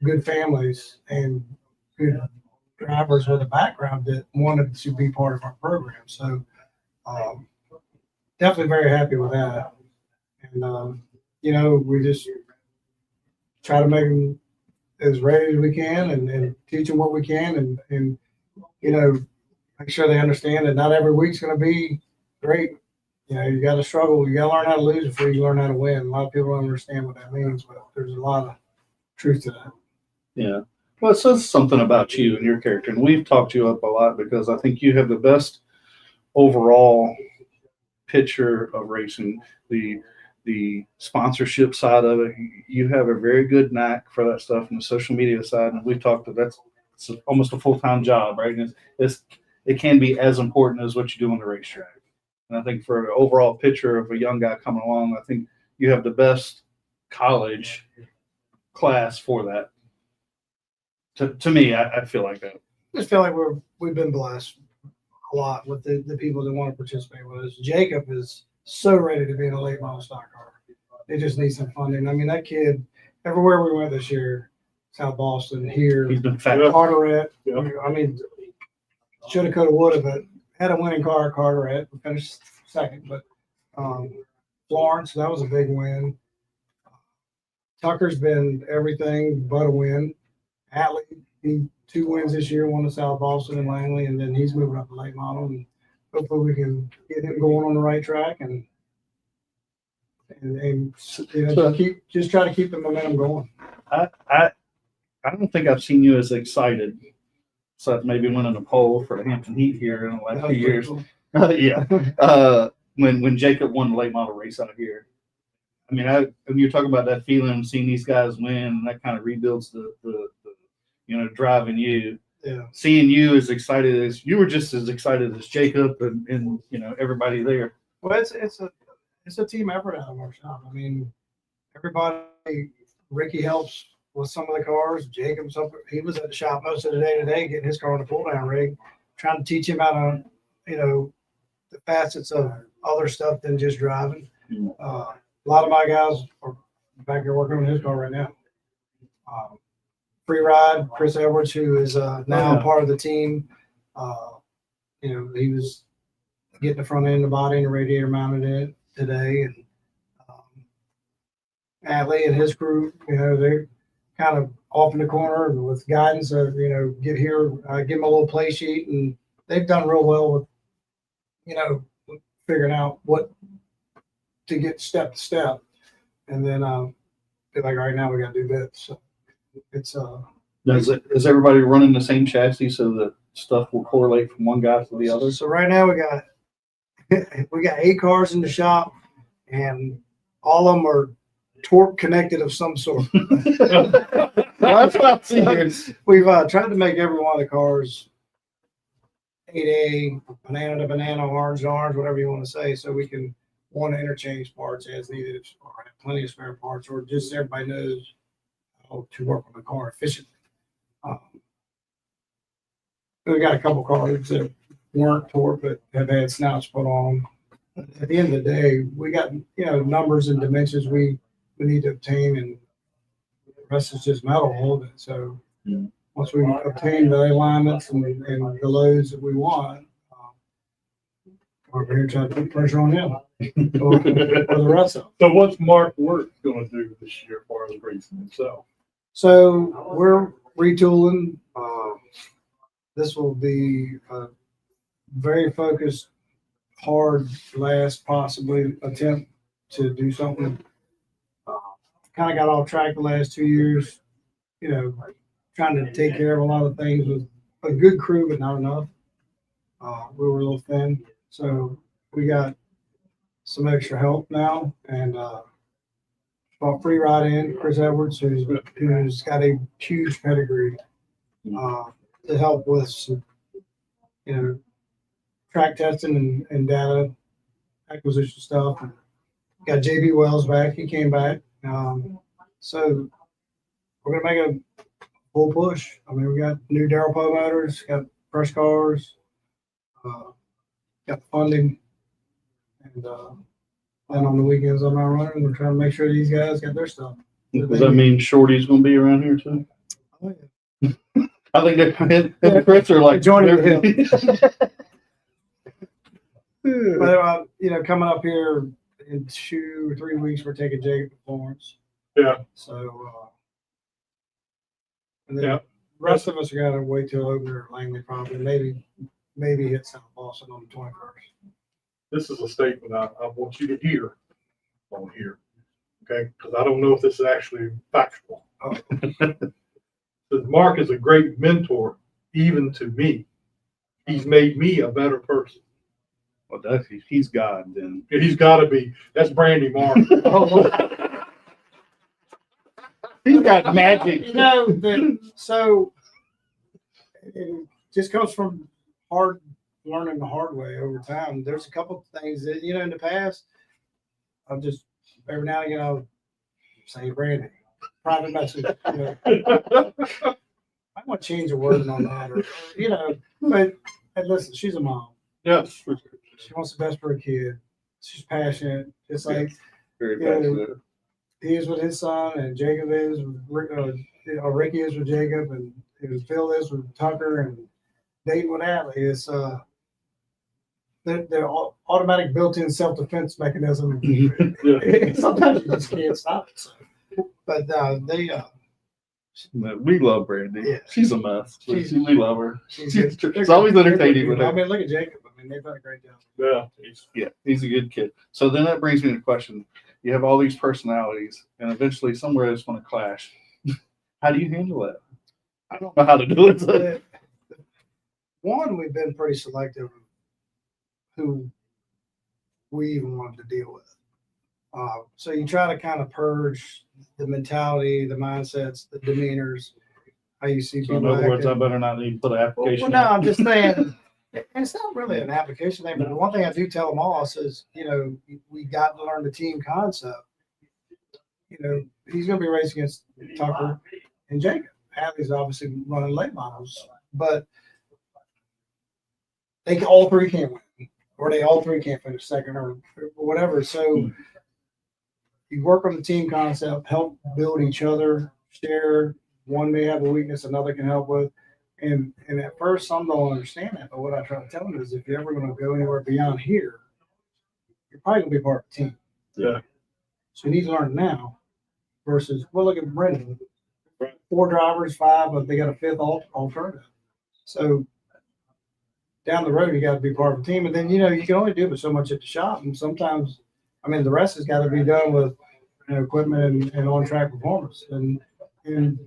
good families and good drivers with a background that wanted to be part of our program. So definitely very happy with that. And we just try to make them as ready as we can and teach them what we can and make sure they understand that not every week's going to be great. You got to struggle. You got to learn how to lose before you learn how to win. A lot of people don't understand what that means, but there's a lot of truth to that. Yeah. Well, it says something about you and your character, and we've talked you up a lot because I think you have the best overall picture of racing. The sponsorship side of it, you have a very good knack for that stuff, and the social media side. And we've talked that it's almost a full-time job, right? And it can be as important as what you do on the racetrack. And I think for the overall picture of a young guy coming along, I think you have the best college class for that. To me, I feel like that. I just feel like we've been blessed a lot with the people that want to participate with us. Jacob is so ready to be in a late model stock car. They just need some funding. I mean, that kid, everywhere we went this year, South Boston, here, He's been fat. Carteret. Yeah. I mean, shoulda, coulda, woulda, but had a winning car at Carteret. We finished second, but Florence, that was a big win. Tucker's been everything but a win. Atlee, he 2 wins this year, one at South Boston and Langley, and then he's moving up to late model. And hopefully we can get him going on the right track and just try to keep the momentum going. I don't think I've seen you as excited. So maybe winning a pole for the Hampton Heat here in the last few years. Yeah. When Jacob won the late model race out here. I mean, when you're talking about that feeling, seeing these guys win, and that kind of rebuilds the driving you. Yeah. Seeing you as excited as you were, just as excited as Jacob and everybody there. Well, it's a team effort out of our shop. I mean, everybody. Ricky helps with some of the cars. Jacob's up. He was at the shop most of the day today, getting his car on the pull down rig, trying to teach him how to, the facets of other stuff than just driving. A lot of my guys are back here working on his car right now. Free ride, Chris Edwards, who is now part of the team. He was getting the front end of the body and the radiator mounted in it today. And Atlee and his crew, they're kind of off in the corner with guidance of, get here, give them a little play sheet. And they've done real well with, figuring out what to get step to step. And then feel like right now we got to do this. So it's Is everybody running the same chassis so that stuff will correlate from one guy to the other? So right now we got 8 cars in the shop, and all of them are torque connected of some sort. That's what I'm seeing. We've tried to make every one of the cars 8A, banana to banana, orange to orange, whatever you want to say, so we can interchange parts as needed, or have plenty of spare parts, or just so everybody knows how to work on the car efficiently. We got a couple cars that weren't torqued but have had snouts put on. At the end of the day, we got numbers and dimensions we need to obtain, and the rest is just metal a little bit. So once we obtain the alignments and the loads that we want, we're here trying to put pressure on him or the rest of them. So what's Mark Wirt gonna do this year for us racing himself? So we're retooling. This will be a very focused, hard, last possibly attempt to do something. Kind of got off track the last 2 years, trying to take care of a lot of things with a good crew, but not enough. We were a little thin, so we got some extra help now, and brought free ride in Chris Edwards, who's got a huge pedigree, to help with some, track testing and data acquisition stuff. And got JB Wells back; he came back, so we're gonna make a full push. I mean, we got new Darrell Poe motors, got fresh cars, got funding, and on the weekends I'm out running. We're trying to make sure these guys got their stuff. Does that mean Shorty's gonna be around here too? Oh, yeah. I think the Crits are like Joining the But coming up here in 2 or 3 weeks, we're taking Jacob to Florence. Yeah. So and then Yeah. the rest of us are gonna wait till over at Langley probably, maybe hit South Boston on the 21st. This is a statement I want you to hear on here, okay? Because I don't know if this is actually factual. Because Mark is a great mentor, even to me. He's made me a better person. Well, he's God then. He's got to be. That's Brandy Mark. He's got magic. So it just comes from learning the hard way over time. There's a couple of things that, in the past, I'll just, every now and again, I'll say, Brandy, private message, I want to change a word on that, but and listen, she's a mom. Yes. She wants the best for her kid. She's passionate. It's like, Very Yeah. passionate. he is with his son, and Jacob is with Ricky is with Jacob, and Phil is with Tucker, and Dayton with Adley. It's their automatic built-in self-defense mechanism. Sometimes you just can't stop it. So. But We love Brandy. Yeah. She's a mess. But She's- we love her. she's It's always entertaining with I her. mean, look at Jacob. I mean, they've done a great job. Yeah. Yeah, he's a good kid. So then that brings me to the question. You have all these personalities, and eventually somewhere it's going to clash. How do you handle that? I don't know how to do it. One, we've been pretty selective who we even wanted to deal with. So you try to kind of purge the mentality, the mindsets, the demeanors, how you see So in people other words, I acting. better not even put an application. Well, no, I'm just saying, it's not really an application thing, but the one thing I do tell them all is, we got to learn the team concept. He's going to be racing against Tucker and Jacob. Hadley's obviously running late models, but all three can't win, or they all three can't finish second, or whatever. So you work on the team concept, help build each other, share. One may have a weakness, another can help with. And at first, some don't understand that. But what I try to tell them is, if you're ever going to go anywhere beyond here, you're probably going to be part of the team. Yeah. So you need to learn now. Versus, well, look at Brendan. 4 drivers, 5, but they got a 5th alternative. So down the road, you got to be part of the team. And then, you can only do but so much at the shop. And sometimes, the rest has got to be done with equipment and on-track performance and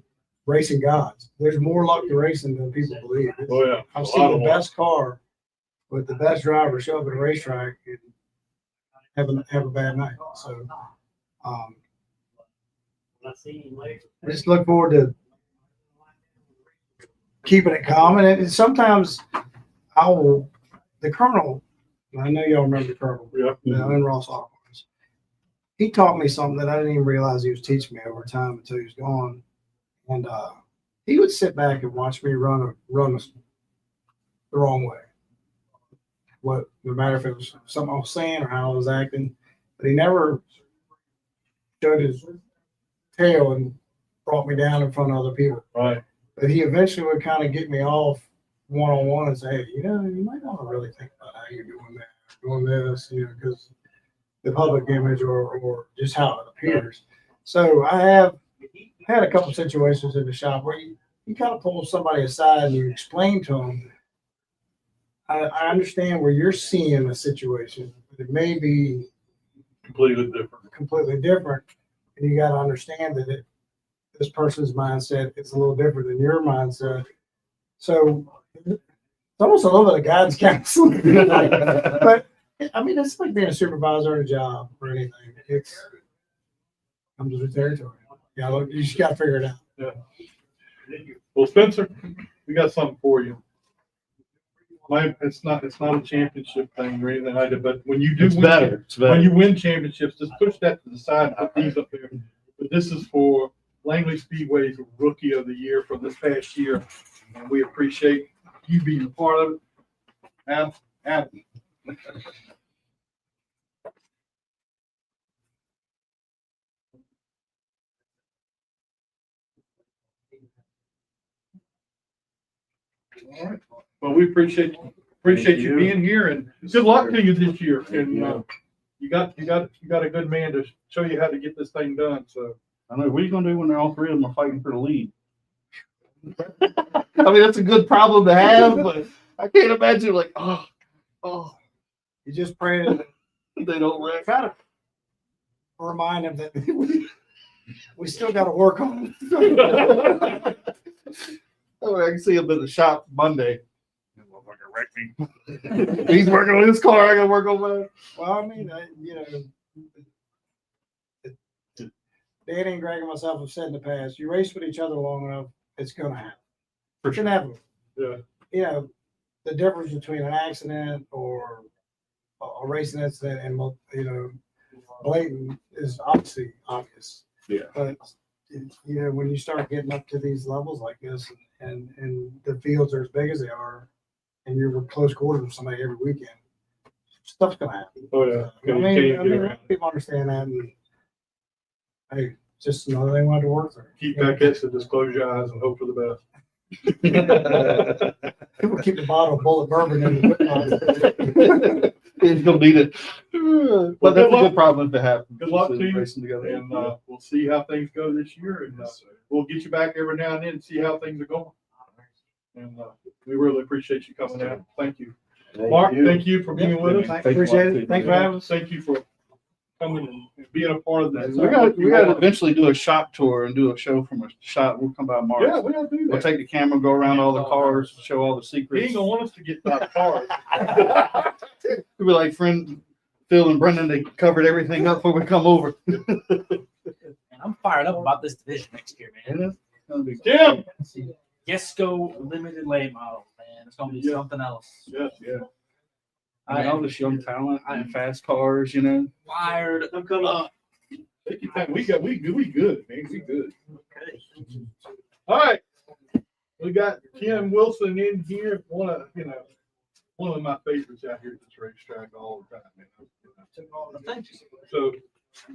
racing gods. There's more luck to racing than people believe. Oh, yeah. I've A seen lot the of best car with the best driver show up at a racetrack and have a bad night. So I just look forward to keeping it calm. And sometimes the Colonel, I know y'all remember the Colonel, in Ross Hawkins. He taught me something that I didn't even realize he was teaching me over time until he was gone. And he would sit back and watch me run the wrong way. No matter if it was something I was saying or how I was acting, but he never showed his tail and brought me down in front of other people. Right. But he eventually would kind of get me off one-on-one and say, hey, you might want to really think about how you're doing that, doing this, because the public image or just how it appears. So I have had a couple situations in the shop where you kind of pull somebody aside and you explain to them, I understand where you're seeing the situation, but it may be Completely different. and you got to understand that this person's mindset is a little different than your mindset. So it's almost a little bit of guidance counseling. But I mean, it's like being a supervisor at a job or anything. It comes with the territory. Yeah, you just got to figure it out. Yeah. Well, Spencer, we got something for you. It's not a championship thing or anything like that, but when you do It's better. It's better. when you win championships, just push that to the side and put these up there. But this is for Langley Speedway's Rookie of the Year for this past year, and we appreciate you being a part of it. Happy. All right. Well, we appreciate you being here, and good luck to you this year. And you got a good man to show you how to get this thing done. So I know what are you gonna do when all three of them are fighting for the lead? I mean, that's a good problem to have, but I can't imagine like, oh, You just pray that they don't wreck. try to remind them that we still got to work on it. Oh, I can see him in the shop Monday. Motherfucker wrecked me. He's working on his car. I gotta work on mine. Well, I mean, dating, Greg, and myself have said in the past, you race with each other long enough, it's going to happen. For It's going to happen. yeah, The difference between an accident or a racing incident and, blatant is obviously obvious. Yeah. But, when you start getting up to these levels like this and the fields are as big as they are and you're close quarters with somebody every weekend, stuff's going to happen. oh yeah. I mean, people understand that, and hey, just another thing we have to work through. Keep back at it, just close your eyes and hope for the best. People keep the bottle of bullet bourbon in the He's gonna need it. But that's a good problem to have. Good luck to you. Racing together. And we'll see how things go this year, and we'll get you back every now and then and see how things are going. And we really appreciate you coming out. Thank you. Mark, thank you for being with us. Appreciate it. Thanks for having us. Thank you for coming and being a part of that. We got to eventually do a shop tour and do a show from a shop. We'll come by March. Yeah, we gotta do We'll that. take the camera, go around all the cars, show all the He secrets. ain't gonna want us to get out of cars. We'll be like friend Phil and Brendan. They covered everything up before we come over. And I'm fired up about this division next year, man. It's gonna be Jim. Yesco limited late model, man. It's gonna be Yeah. something else. Yes, yeah. I mean, all this young talent and fast cars, Fired I'm coming. up. We good, man. We good. Okay. All right. We got Ken Wilson in here. One of my favorites out here at this racetrack all the time, man. Thank you. So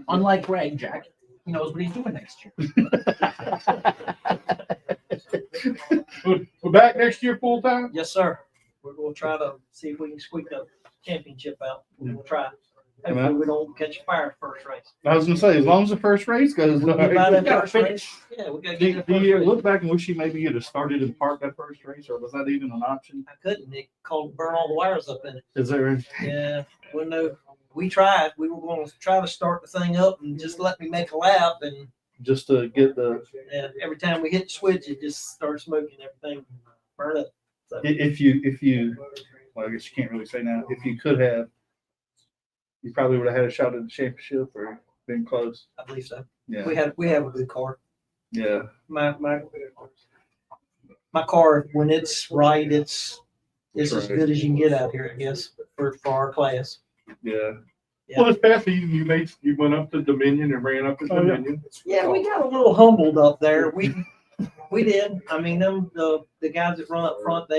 Unlike Greg, Jack, he knows what he's doing next year. we're back next year full time. Yes, sir. We're gonna try to see if we can squeak the championship out. We'll try. Hopefully we don't catch fire first race. I was gonna say, as long as the first race goes, We'll get by that first race. Yeah, we gotta get the do first you race. look back and wish you maybe you'd have started and parked that first race, or was that even an option? I couldn't. It called burn all the wires up in it. Is there? Yeah, well, no, we tried. We were gonna try to start the thing up and just let me make a lap, and Just to get the, every time we hit the switch, it just started smoking. Everything burned up. So if you, well, I guess you can't really say now. If you could have, you probably would have had a shot at the championship, or Been close. I believe so. Yeah. We have a good car. Yeah. My car, when it's right, it's as Right. good as you can get out here, I guess, for our class. Yeah. Yeah. Well, this past season, you went up to Dominion and ran up to Oh, yeah. Dominion. Yeah, we got a little humbled up there. We did. I mean, the guys that run up front,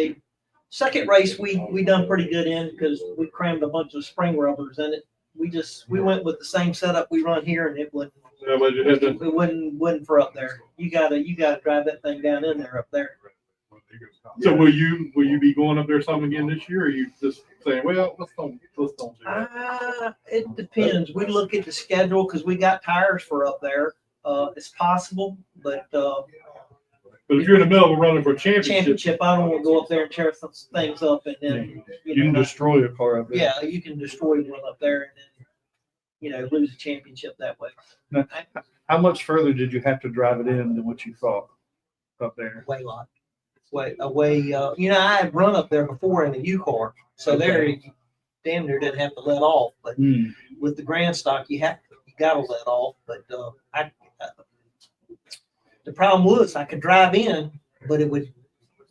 second race we done pretty good in because we crammed a bunch of spring rubbers in it. We went with the same setup we run here, and it wouldn't for up there. You gotta drive that thing down in there up there. So will you be going up there some again this year, or are you just saying, well, let's don't do that? It depends. We look at the schedule because we got tires for up there. It's possible, but But if you're in the middle of running for a championship, I don't want to go up there and tear some things up and then You can destroy a car up there. yeah, you can destroy one up there and then lose the championship that way. Now, how much further did you have to drive it in than what you thought up there? Way lot. Way I had run up there before in a U car, so there you damn near didn't have to let off. But with the Grand Stock, you gotta let off. But the problem was I could drive in, but it would,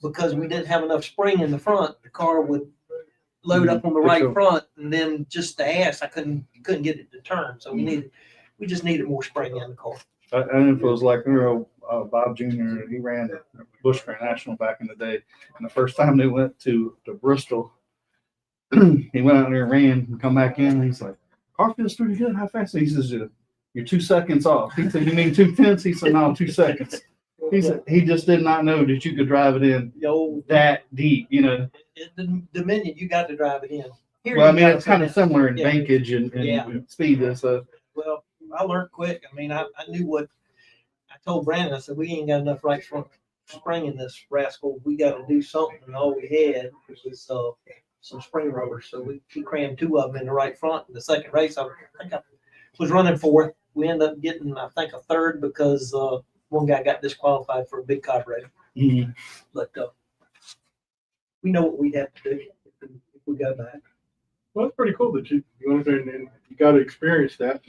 because we didn't have enough spring in the front, the car would load up on the right front, and then just the ass, I couldn't get it to turn. So we just needed more spring in the car. I don't know if it was like Bob Jr. He ran Bush Grand National back in the day, and the first time they went to Bristol, he went out there and ran and come back in. And he's like, "Car feels pretty good. How fast?" He says, "You're 2 seconds off." He said, "You mean 2/10?" He said, "No, 2 seconds." He said he just did not know that you could drive it in that deep. The Dominion, you got to drive it in. Here, Well, I you mean, gotta it's kind of put similar in Yeah. bankage and speed and stuff. Well, I learned quick. I mean, I knew what I told Brandon. I said, we ain't got enough right front spring in this rascal. We got to do something. And all we had was some spring rubbers. So we crammed 2 of them in the right front. In the second race, I think I was running 4th. We ended up getting, I think, a 3rd because one guy got disqualified for a big cop race. Mm-hmm. But we know what we'd have to do if we go back. well, it's pretty cool that you went up there and you got to experience that.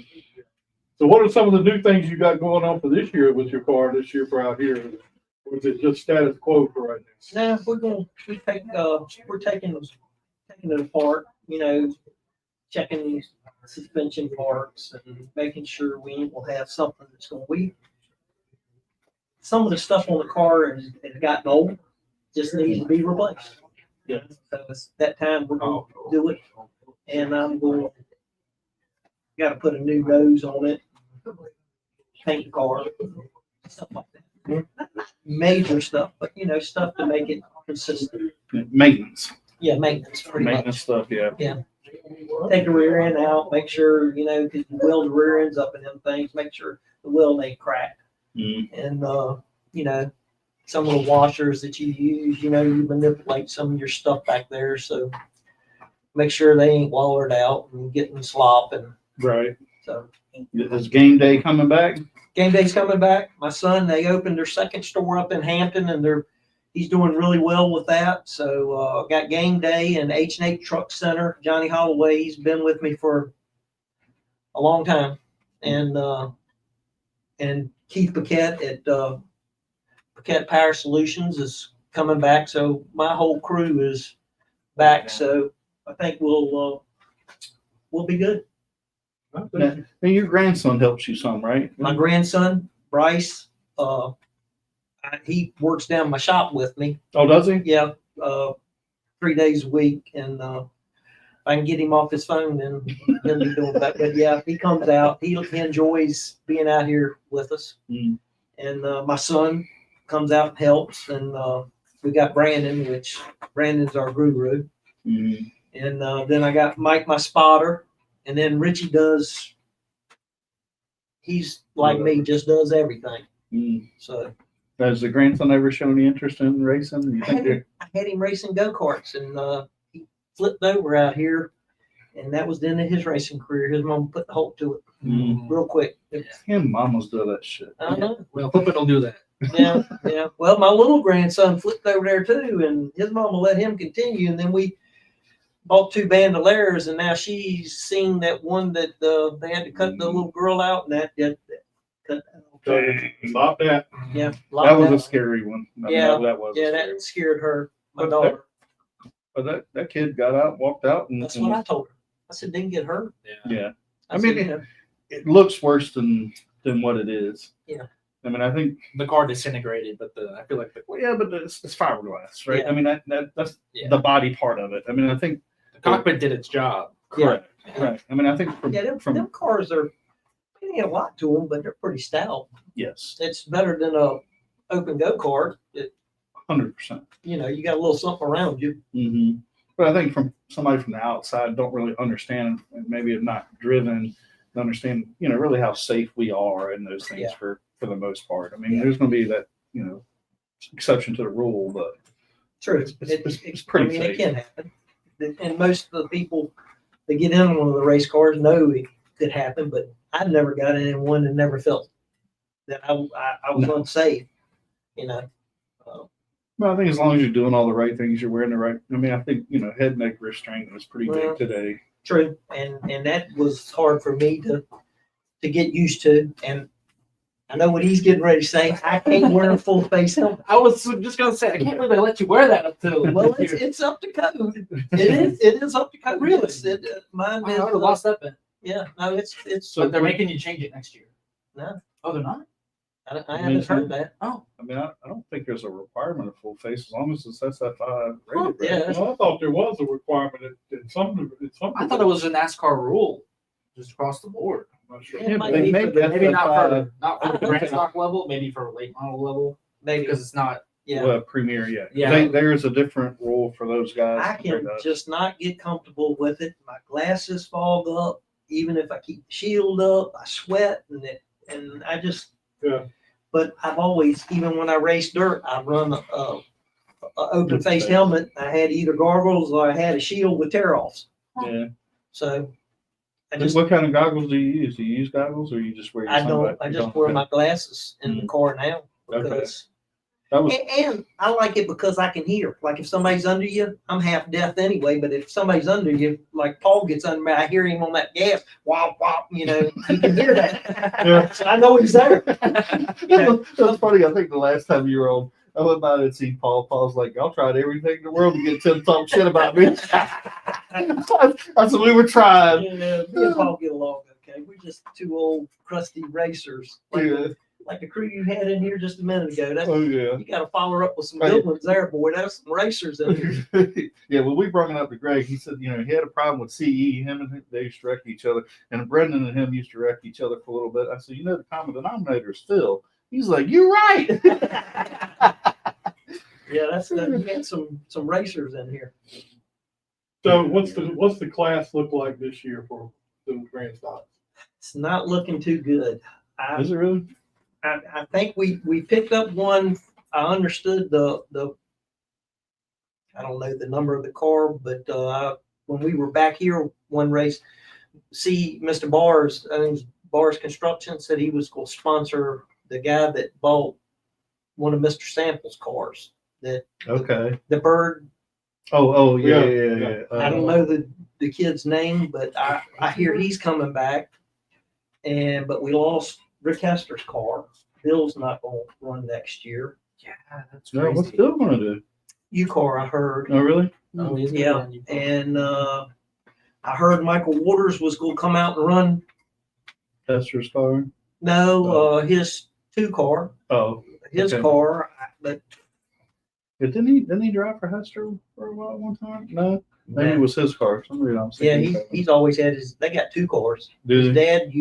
So what are some of the new things you got going on for this year with your car this year for out here? Or is it just status quo for right now? Now we're taking it apart, checking suspension parts and making sure we will have something that's going to some of the stuff on the car has gotten old, just needs to be replaced. Yeah. So it's that time we're going to do it, and I'm going. Got to put a new nose on it, paint the car, stuff like that. Not major stuff, but stuff to make it consistent. Maintenance. Yeah, maintenance, pretty Maintenance much. stuff, yeah. Take the rear end out, make sure, because you weld the rear ends up in them things, make sure the weld ain't cracked. And, some of the washers that you use, you manipulate some of your stuff back there. So make sure they ain't wallered out and getting slop. And Right. so Is game day coming back? game day's coming back. My son, they opened their second store up in Hampton, and he's doing really well with that. So got game day and H&H Truck Center. Johnny Holloway, he's been with me for a long time, and Keith Paquette at Paquette Power Solutions is coming back. So my whole crew is back. So I think we'll be good. Now, your grandson helps you some, right? My grandson Bryce, he works down my shop with me. Oh, does he? Yeah, 3 days a week, and if I can get him off his phone, then he'll be doing that. But yeah, he comes out. He enjoys being out here with us. And my son comes out and helps, and we got Brandon, which Brandon's our guru. And then I got Mike, my spotter, and then Richie does. He's like me, just does everything. So. Has the grandson ever shown any interest in racing? You think I had him racing go-karts, and he flipped over out here, and that was the end of his racing career. His mom put the halt to it real quick. him mamas do that shit? I know. Well, hope it don't do that. Yeah. Well, my little grandson flipped over there too, and his mama let him continue, and then we bought 2 bandoliers, and now she's seen that one that they had to cut the little girl out, and that cut that off. Stop that. Yeah, That was a scary one. I mean, Yeah, that was. yeah, scary. that scared her, my But daughter. But that kid got out, walked out, and That's what I told her. I said, didn't get hurt. yeah. I said, mean, you know, It looks worse than what it is. Yeah. I mean, I think. The car disintegrated, but I feel like Well, yeah, but it's fiberglass, right? Yeah. I mean, that's Yeah. the body part of it. I mean, I think. the cockpit did its job. Correct. Right. I mean, I think yeah, them cars are, they ain't a lot to them, but they're pretty stout. yes, It's better than a open go kart. 100%. You know, you got a little something around you. Mm-hmm. But I think from somebody from the outside don't really understand, and maybe have not driven, to understand, really how safe we are in those things Yeah. for the most part. I mean, there's going to be that, exception to the rule, but True. it's pretty I mean, safe. it can happen. And most of the people that get in one of the race cars know it could happen, but I've never got in one and never felt that I was unsafe, Well, I think as long as you're doing all the right things, you're wearing the right. I mean, I think head neck restraint was pretty Well, big today. True. And that was hard for me to get used to. And I know what he's getting ready to say. I can't wear a full face helmet. I was just gonna say, I can't believe they let you wear that up till. Well, it's up to code. It is up to code. Really? Mine I is. would have lost that bet. Yeah, no, it's. But they're making you change it next year. No. Oh, they're not? I haven't heard that. Oh. I mean, I don't think there's a requirement of full face as long as it's SF5 Well, rated. yeah. right? Well, I thought there was a requirement in some. I thought it was a NASCAR rule, just across the board. I'm not sure. It might they be make for the- Maybe not SF5 for the grand stock level, maybe for late model level, Maybe. because it's not. Yeah. Premier, yeah. Yeah. There is a different rule for those guys. I can compared to us. just not get comfortable with it. My glasses fog up. Even if I keep the shield up, I sweat and I just. Yeah. But I've always, even when I race dirt, I run a open face helmet. I had either goggles or I had a shield with tear offs. Yeah. So I just What kind of goggles do you use? Do you use goggles or you just wear your I don't. sunglasses? I You just don't? wear Okay. my glasses in the car now Okay. because. That was And I like it because I can hear. Like if somebody's under you, I'm half deaf anyway. But if somebody's under you, like Paul gets under me, I hear him on that gas, wop wop. You can hear that. Yeah. So I know he's there. That's funny. I think the last time you were on, I went by and see Paul. Paul's like, "Y'all tried everything in the world to get Tim to talk shit about me." I said, "We were trying." Yeah, me and Paul get along okay. We're just two old crusty racers, like the crew you had in here just a minute ago. That's, Oh yeah. you got to follow up with some good ones there, boy. That's some racers in here. Yeah, when we brought it up to Greg, he said, he had a problem with CE. Him and they used to wreck each other, and Brendan and him used to wreck each other for a little bit. I said, the common denominator is Phil. He's like, "You're right." Yeah, that's you had some racers in here. So what's the class look like this year for the grand stocks? It's not looking too good. Is it really? I think we picked up one. I understood the I don't know the number of the car, but when we were back here one race, Mr. Bars, I think it was Bars Construction, said he was going to sponsor the guy that bought one of Mr. Sample's cars. Okay. The Bird. Oh yeah. I don't know the kid's name, but I hear he's coming back. But we lost Rick Hester's car. Bill's not going to run next year. Yeah, that's No, crazy. what's Bill gonna do? U-Car, I heard. Oh really? Oh, he's gonna Yeah, run you. and I heard Michael Waters was going to come out and run. Hester's car. No, his 2-car, Oh, his okay. car. But But didn't he drive for Hester for a while one time? No, maybe it was his car. For some reason I'm yeah, thinking he's always had his. They got 2 cars. Did His he? dad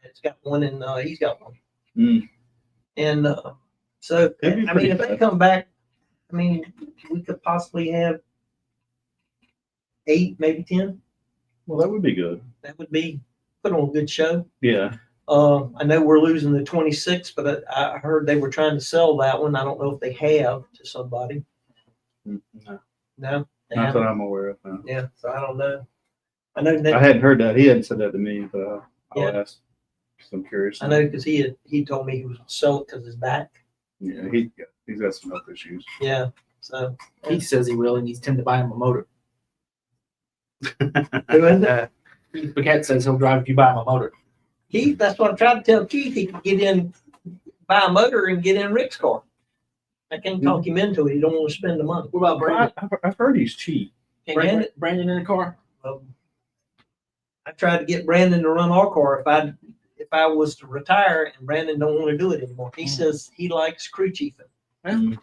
has got one, and he's got one. Mm. And so It'd be I pretty mean, if they fast. come back, I mean, we could possibly have 8, maybe 10. Well, that would be good. That would be put on a good show. Yeah. I know we're losing the 26, but I heard they were trying to sell that one. I don't know if they have to somebody. No, No, they not that haven't. I'm aware of. No. Yeah, so I don't know. I know I that. hadn't heard that. He hadn't said that to me, but I'll Yeah. ask. 'Cause I'm curious. I know because he told me he was sell it because his back. Yeah, he's got some health issues. Yeah, so He says he will, and he's Tim to buy him a motor. Who is it? Keith Paquette says he'll drive if you buy him a motor. Keith, that's what I tried to tell Keith. He could get in, buy a motor and get in Rick's car. I can't talk him into it. He don't want to spend the money. What about Brandon? I've heard he's cheap. Can't hand it. Brandon in the car? I tried to get Brandon to run our car if I was to retire, and Brandon don't want to do it anymore. He says he likes crew chiefing. Can't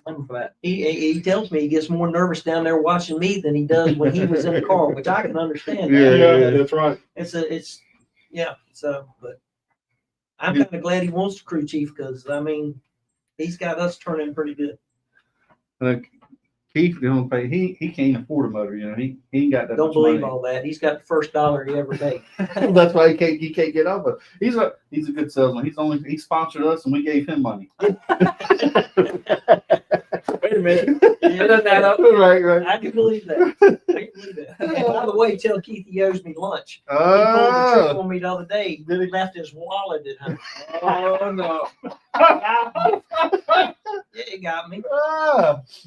blame him for that. He tells me he gets more nervous down there watching me than he does when he was in the car, which I can understand. Yeah. Yeah, that's right. But I'm kind of glad he wants to crew chief because I mean, he's got us turning pretty good. Look, Keith, he can't afford a motor. You know, he ain't got that Don't much believe money. all that. He's got the first dollar he ever made. That's why he can't get off it. He's a good salesman. He sponsored us and we gave him money. Wait a minute. Yeah, Doesn't add up. Right. I can believe that. And by the way, tell Keith he owes me lunch. He pulled the trick on me the other day. He left his wallet at home. Oh no. Yeah, he got me.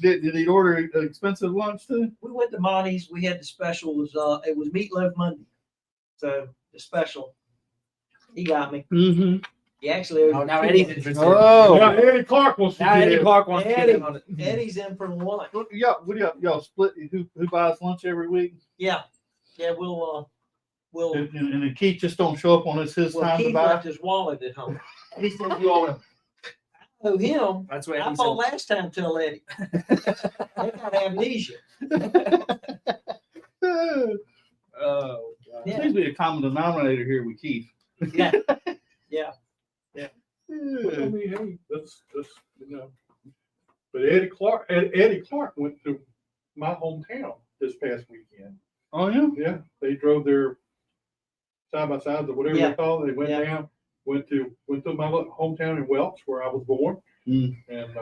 Did he order an expensive lunch too? We went to Monty's. We had the special. It was Meatloaf Monday. So the special. He got me. Mm-hmm. He actually owes Oh, me now $2. Eddie's interested. Oh. Now Eddie Clark wants to Now get Eddie in. Clark wants to get in on it. Eddie's in for lunch. Y'all split who buys lunch every week? Yeah. We'll And then Keith just don't show up on his time to Keith buy. left his wallet at home. He said you all in. Oh, him. That's what I Eddie thought said. last time tell Eddie. They got amnesia. Oh, God. Yeah. Seems to be a common denominator here with Keith. Yeah. I mean, hey, that's you know. But Eddie Clark went to my hometown this past weekend. Oh yeah. Yeah, they drove their side by sides or whatever Yeah. they call it. They went Yeah. down, went to my hometown in Welch where I was born, Mm. and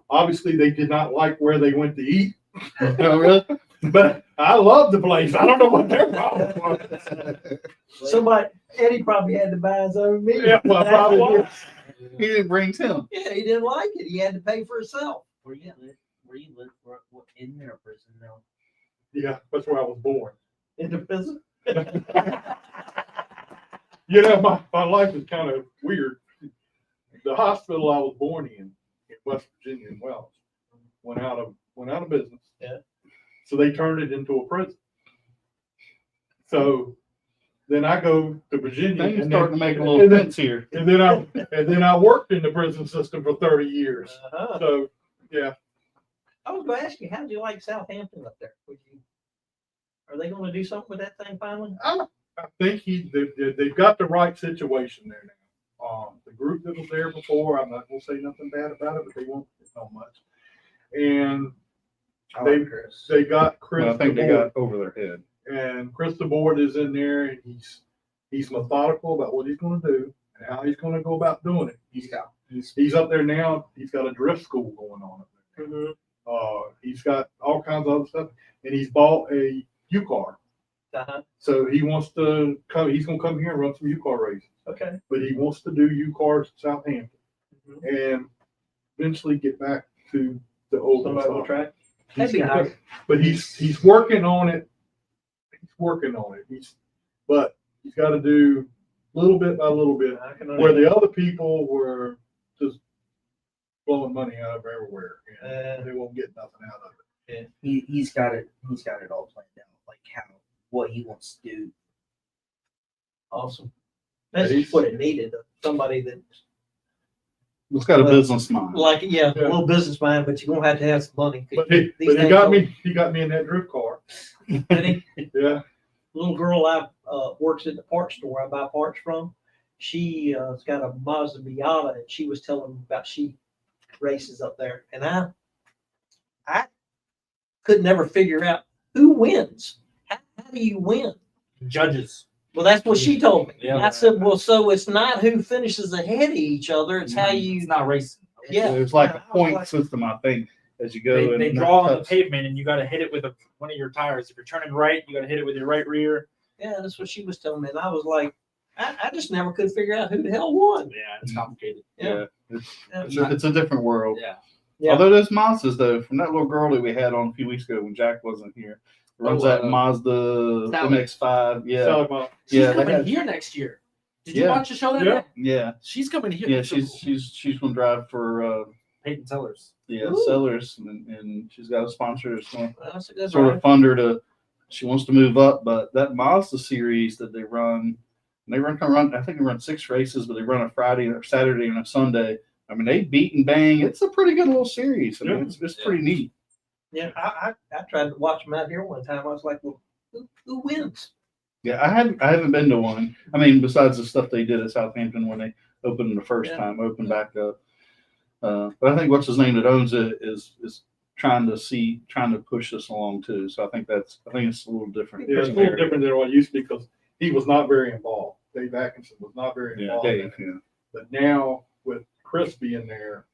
obviously they did not like where they went to eat. Oh really? But I love the place. I don't know what their problem was. Eddie probably had to buy his own meal. Yeah, well, That's probably why. did. He didn't bring Tim. Yeah, he didn't like it. He had to pay for himself. Where you live, what in their prison now? Yeah, that's where I was born. In the prison. You know, my life is kind of weird. The hospital I was born in West Virginia in Welch went out of business. Yeah. So they turned it into a prison. So then I go to Virginia Things and starting to make a and little then- sense here. and then I worked in the prison system for 30 years. Uh-huh. So yeah, I was going to ask you, how do you like Southampton up there? Are they going to do something with that thing finally? I think they've got the right situation there now. The group that was there before, I'm not gonna say nothing bad about it, but they won't know much. And they got Chris. Well, I think they DeBoer, got over their head. and Chris DeBoer is in there, and he's methodical about what he's going to do and how he's going to go about doing it. He's up there now. He's got a drift school going on up there. Mm-hmm. He's got all kinds of other stuff, and he's bought a U-car. Uh-huh. So he wants to come. He's going to come here and run some U-car races. Okay. But he wants to do U-cars in Southampton and eventually get back to the old Somebody track. That'd be nice. But he's working on it. He's working on it. He's got to do little bit by little bit. Where the other people were just blowing money out of everywhere. And they won't get nothing out of it. He's got it all planned out, like what he wants to do. Awesome. That's just what it needed. Somebody that It's got a business mind. a little business mind, but you're gonna have to have some money. But he got me in that drift car. Did he? Yeah. Little girl I works at the parts store I buy parts from. She has got a Mazda Miata, and she was telling me about she races up there, and I could never figure out who wins. How do you win? Judges. Well, that's what she told me. Yeah. I said, well, so it's not who finishes ahead of each other; it's how It's you. not racing. Yeah. There's like a I was point like- system, I think, as you go. They and draw on the cuts. pavement, and you got to hit it with one of your tires. If you're turning right, you got to hit it with your right rear. Yeah, that's what she was telling me, and I was like, I just never could figure out who the hell won. Yeah, it's complicated. Yeah. It's a different world. Yeah. Yeah. Although those monsters, though, from that little girl that we had on a few weeks ago when Jack wasn't here, runs Oh, that Mazda Sally. MX-5. Yeah, Sally Mom. She's yeah, they coming had- here next year. Did you Yeah. watch the show that Yeah. day? yeah, She's coming here. yeah. That's so cool. She's gonna drive for Peyton Sellers. yeah Sellers, and she's got a sponsor that's gonna That's a good sort ride. of fund her to. She wants to move up, but that Mazda series that they run, I think they run 6 races, but they run a Friday or Saturday and a Sunday. I mean, they beat and bang. It's a pretty good little series. I mean, it's pretty neat. Yeah, I tried to watch them out here one time. I was like, well, who wins? Yeah, I haven't been to one. I mean, besides the stuff they did at Southampton when they opened the first Yeah. time, opened back up. But I think what's his name that owns it is trying to push this along too. So I think it's a little different. Yeah, it's a little different than what it used to be because he was not very involved. Dave Atkinson was not very Yeah, involved. Dave. Yeah. But now with Chris being there,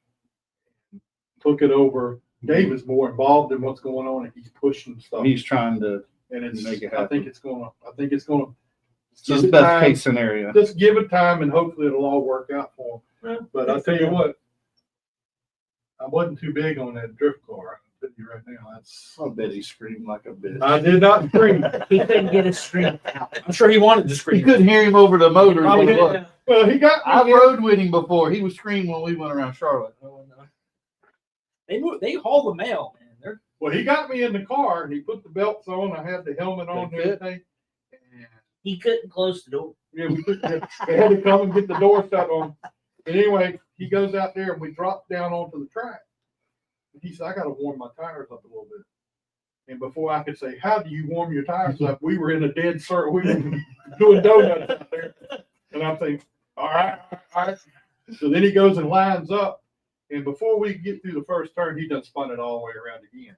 took it over. Dave is more involved in what's going on and he's pushing stuff. He's trying to. And it's, make it I happen. think it's gonna. So it's the best case scenario. Just give it time and hopefully it'll all work out for him. But I tell you what, I wasn't too big on that drift car. I'm telling you right now, I bet he screamed like a bitch. I did not scream. He couldn't get his scream out. I'm sure he wanted to You scream. couldn't hear him over the motor. Probably Look, did. Well, he got I me. rode with him before. He was screaming when we went around Charlotte. They haul the mail, man. They're Well, he got me in the car and he put the belts on. I had the helmet on and They fit? everything. And He couldn't close the door. yeah, they had to come and get the door shut on. And anyway, he goes out there and we drop down onto the track. He said, I got to warm my tires up a little bit. And before I could say, how do you warm your tires up? We were in a dead circle. We were doing donuts out there. And I'm thinking, all right, all right. So then he goes and lines up. And before we get through the first turn, he done spun it all the way around again.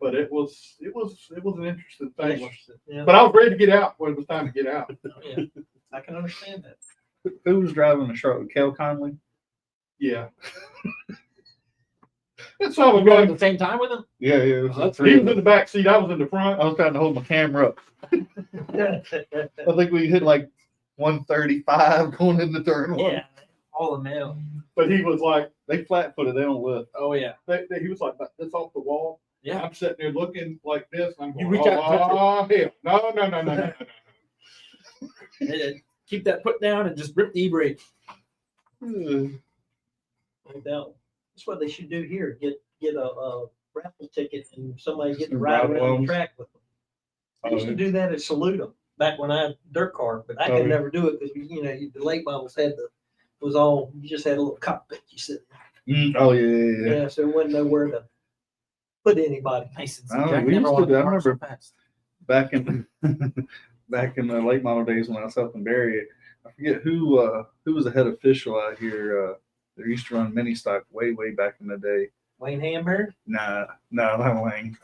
But it was an interesting thing. Yeah. But I was ready to get out when it was time to get out. Yeah, I can understand that. Who was driving the Charlotte? Kel Conley? Yeah. That's all you I'm going at going. the same time with him. Yeah, yeah. It was the He three was of in the back seat. I was in the front. I was trying to hold my camera up. I think we hit like 135 going into turn one. Yeah, all the mail. But he was like, They flat footed. They don't lift. Oh yeah. he was like, that's off the wall. Yeah. I'm sitting there looking like this. And I'm You going, reach out and touch hell. No. And keep that foot down and just rip the e-brake. No doubt. That's what they should do here. Get a raffle ticket and somebody get to ride around the track with them. I used to do that at Saluda back when I had a dirt car, but I could never do it because the late models you just had a little cockpit you sit in. Oh yeah. Yeah, so there wasn't nowhere to put anybody. Nice. Oh, we used to do- I remember- Back in the late model days when I was helping Barry, I forget who was the head official out here. They used to run mini stock way back in the day. Wayne Hamburg. Nah, not Wayne.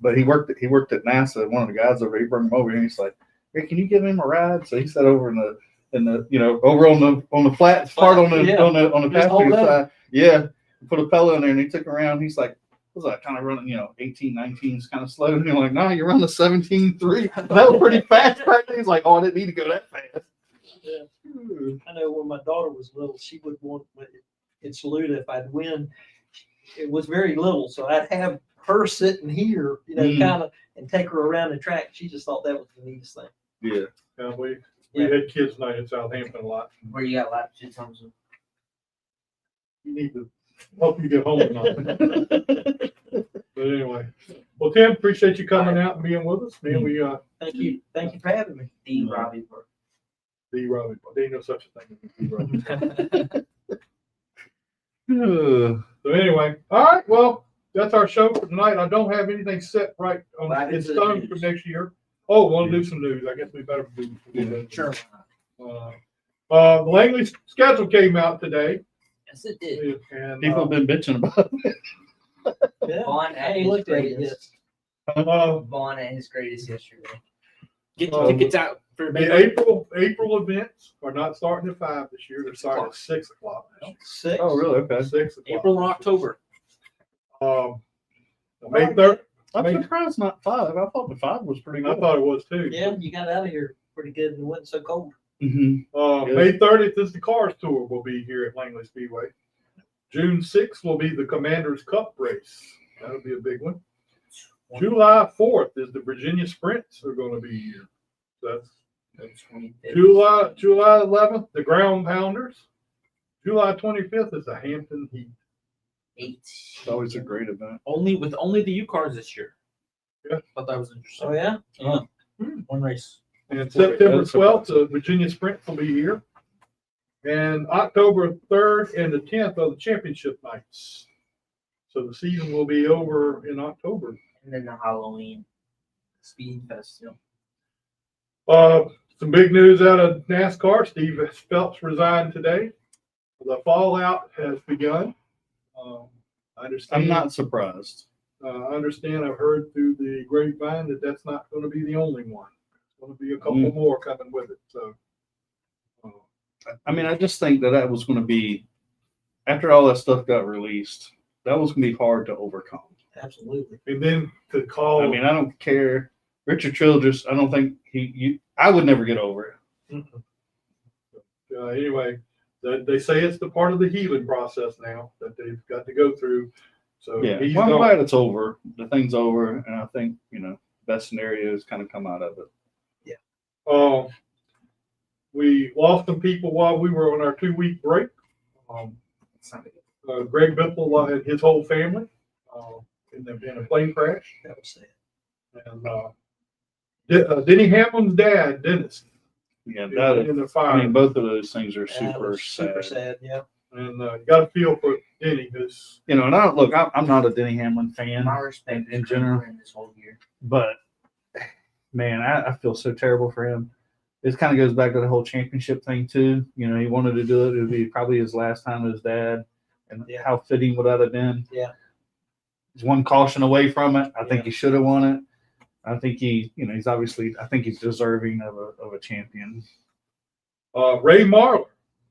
But he worked at NASA. One of the guys over, he brought him over here and he's like, "Hey, can you give him a ride?" So he sat over in the over on the flat part on the Just passenger hold up. side. Yeah. Put a pillow in there and he took around. He's like, was I kind of running, 18, 19 is kind of slow. And you're like, no, you're running the 17.3. That was pretty fast back then. He's like, oh, I didn't need to go that fast. Yeah. I know when my daughter was little, she would want in Saluda if I'd win. It was very little, so I'd have her sitting here, kind of, and take her around the track. She just thought that was the neatest thing. Yeah. Yeah, we had kids night in Southampton a lot. Where you got lap shit on some. You need to help you get home tonight. But anyway, well, Tim, appreciate you coming out and being with us. Man, we Thank you for having me. D. Robbie Burke. D. Robbie. There ain't no such a thing as D. Robbie. So anyway, all right. Well, that's our show for tonight. I don't have anything set right on Right in into the stone news. for next year. Oh, want to do some news? I guess we better do that. Sure. The Langley schedule came out today, Yes, it did. and People have been bitching about it. Yeah. Vaughn I at ain't his looked at it greatest. yet. Vaughn at his greatest yesterday. Get your tickets out for the April events are not starting at 5 this year. They're starting at 6 o'clock. Now. 6. Oh, really? Okay. 6 o'clock. April and October. May 3rd. I'm surprised not 5. I thought the 5 was pretty I good. thought it was too. Yeah, you got out of here pretty good and it wasn't so cold. Mm-hmm. May 30th is the Cars Tour. Will be here at Langley Speedway. June 6th will be the Commander's Cup race. That'll be a big one. July 4th is the Virginia Sprints are going to be here. That's The 25th. July 11th, the Ground Pounders. July 25th is the Hampton Heat. 8. It's always a great event. Only the U cars this year. Yeah. Thought that was interesting. Oh, yeah? Yeah. One race. And September That's 12th, the Virginia Sprint will be here. And October 3rd and the 10th are the championship nights. So the season will be over in October. And then the Halloween Speed Festival. Some big news out of NASCAR. Steve Phelps resigned today. The fallout has begun. I understand. I'm not surprised. I understand. I've heard through the grapevine that that's not going to be the only one. There's going to be a couple more coming with it. So, I mean, I just think that was going to be, after all that stuff got released, that was going to be hard to overcome. Absolutely. and then to call. I mean, I don't care. Richard Childress, I don't think I would never get over it. Anyway, they say it's the part of the healing process now that they've got to go through. So Yeah, he's well, I'm gone. glad it's over. The thing's over, and I think best scenario is kind of come out of it. We lost some people while we were on our 2-week break. Greg Biffle and his whole family in a plane crash. That was sad. And Denny Hamlin's dad, Dennis, Yeah, in the fire. I mean, both of those things are That super was super sad. Yeah. And you got to feel for Denny because And I don't look. I'm not a Denny Hamlin fan, My respect in is general. for him this whole year. but man, I feel so terrible for him. It kind of goes back to the whole championship thing too. He wanted to do it. It would be probably his last time with his dad, and Yeah. how fitting would that have been? Yeah. He's one caution away from it. I think Yeah. he should have won it. I think he's obviously. I think he's deserving of a champion. Ray Marler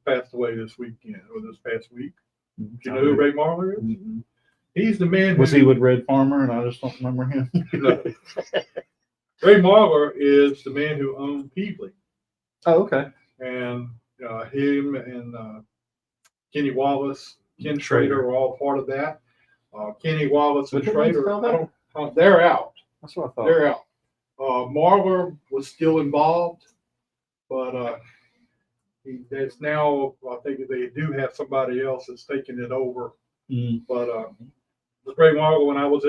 passed away this weekend or this past week. Do you know who Ray Marler is? Mhm. He's the man. Was he with Red Farmer? And I just don't remember him. No. Ray Marler is the man who owned Peevely, Oh, okay. and him and Kenny Wallace, Ken Schrader were all part of that. Kenny Wallace and But didn't he Schrader, spell that? they're out. That's what I thought. They're out. Marler was still involved, but there's now, I think they do have somebody else that's taking it over. Mm. But with Ray Marler, when I was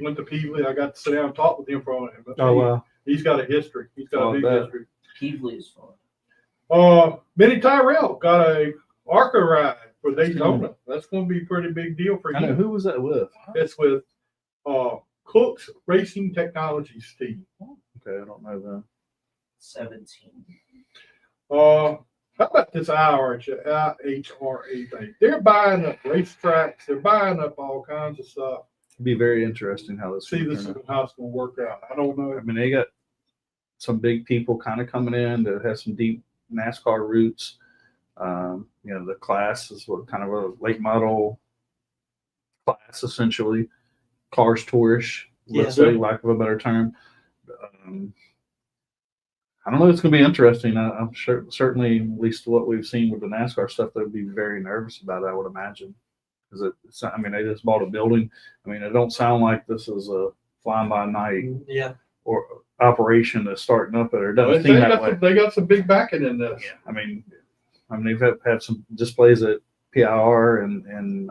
went to Peevely, I got to sit down and talk with him for a minute. But Oh wow. he's got a history. He's got Oh, a big I bet. history. Peevely is fun. Minnie Tyrell got a ARCA ride for Daytona. That's going to be a pretty big deal for I know. him. Who was that with? It's with Cook's Racing Technologies team. Okay, I don't know that. 17. How about this IHRA thing? They're buying up racetracks. They're buying up all kinds of stuff. It'd be very interesting how this. See will this turn is out. how it's going to work out. I don't know. I mean, they got some big people kind of coming in that have some deep NASCAR roots. The class is what kind of a late model class, essentially. Cars tourish, let's Yeah. say, lack of a better term. I don't know. It's going to be interesting. I'm sure, certainly, at least what we've seen with the NASCAR stuff, they'll be very nervous about it, I would imagine. Because they just bought a building. I mean, it don't sound like this is a flying by night Yeah. or operation that's starting up there. It doesn't seem that way. They got some big backing in this. Yeah, I mean they've had some displays at PIR and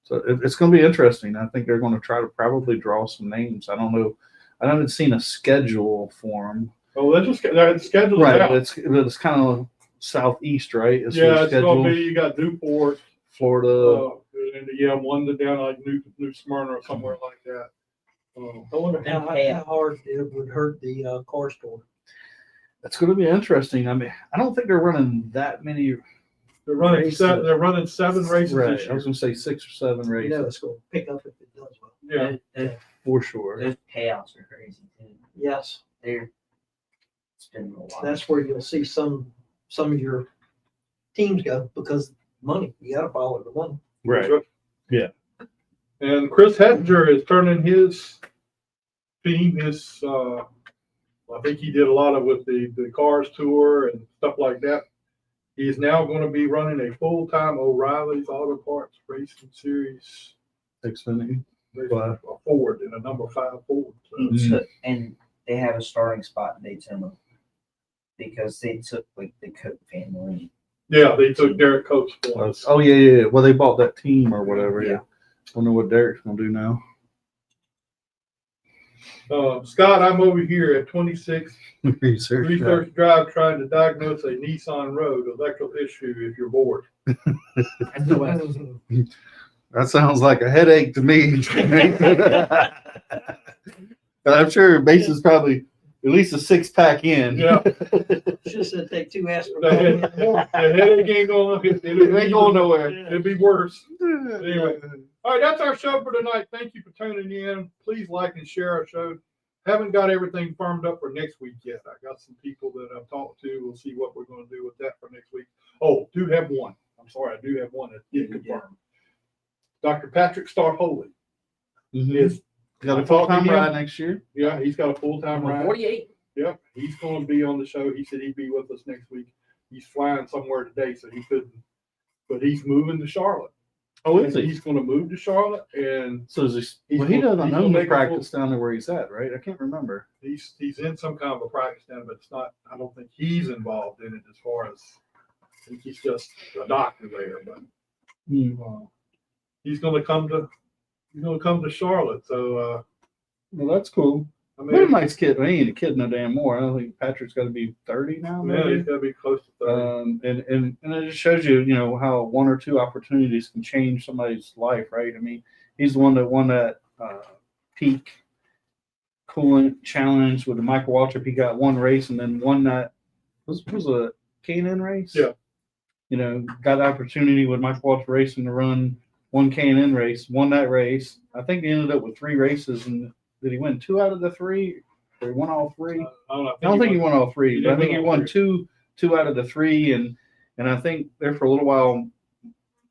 so it's going to be interesting. I think they're going to try to probably draw some names. I don't know. I haven't seen a schedule for them. Oh, they're scheduled Right, out. it's kind of southeast, right? It's Yeah, their it's going to be. You got Newport, Florida. and one down like New Smyrna or somewhere like that. I wonder how hard it would hurt the car store. It's going to be interesting. I mean, I don't think they're running that many. They're running Races. seven. They're running 7 races Right, this I was year. going to say 6 or 7 You races know it's going to pick up if it does well. Yeah, Those, for sure. those payouts are crazy too. Yes, They're spending a lot. that's where you'll see some of your teams go because money. You got to follow the money. Right. Yeah. And Chris Hettinger is turning his team. I think he did a lot of with the Cars Tour and stuff like that. He is now going to be running a full-time O'Reilly's Auto Parts Racing Series Xfinity. a Ford and a number 5 Ford. So, So, and they have a starting spot in Daytona because they took like the Cook family. yeah, they took Derek Coates for us. Oh yeah. Well, they bought that team or whatever. Yeah. Yeah. Wonder what Derek's gonna do now. Scott, I'm over here at 26 Research. Research Drive trying to diagnose a Nissan Road electrical issue if you're bored. That sounds like a headache to me. But I'm sure Mason's probably at least a 6-pack in. Yeah. Should have said take 2 aspirin. The headache ain't going It ain't going nowhere. It'd be worse. Anyway. All right, that's our show for tonight. Thank you for tuning in. Please like and share our show. Haven't got everything firmed up for next week yet. I got some people that I've talked to. We'll see what we're going to do with that for next week. Oh, do have one. I'm sorry, I do have one that did confirm. Dr. Patrick Starholy is Got a full-time ride next year. Yeah, he's got a full-time ride. 48. Yep, he's going to be on the show. He said he'd be with us next week. He's flying somewhere today, so he couldn't. But he's moving to Charlotte. Oh, is he? He's going to move to Charlotte, and So is he? He's Well, he gonna- doesn't he's gonna own the make a practice down there where he's at, right? I can't remember. he's in some kind of a practice now, but it's not. I don't think he's involved in it as far as. I think he's just a doctor there, but he's going to come to Charlotte. So Well, that's cool. I What a mean, nice kid. He ain't a kid no damn more. I don't think Patrick's got to be 30 now, yeah, maybe. he's got to be close to 30. And it just shows you, how 1 or 2 opportunities can change somebody's life, right? I mean, he's the one that won that peak coolant challenge with the Michael Waltrip. He got 1 race and then won that was a K&N race. Yeah. Got the opportunity with Michael Waltrip racing to run 1 K&N race, won that race. I think he ended up with 3 races, and did he win 2 out of the 3? Or he won all 3? I don't think he won all 3, he but I didn't think he win all won 3. two out of the 3, and I think there for a little while,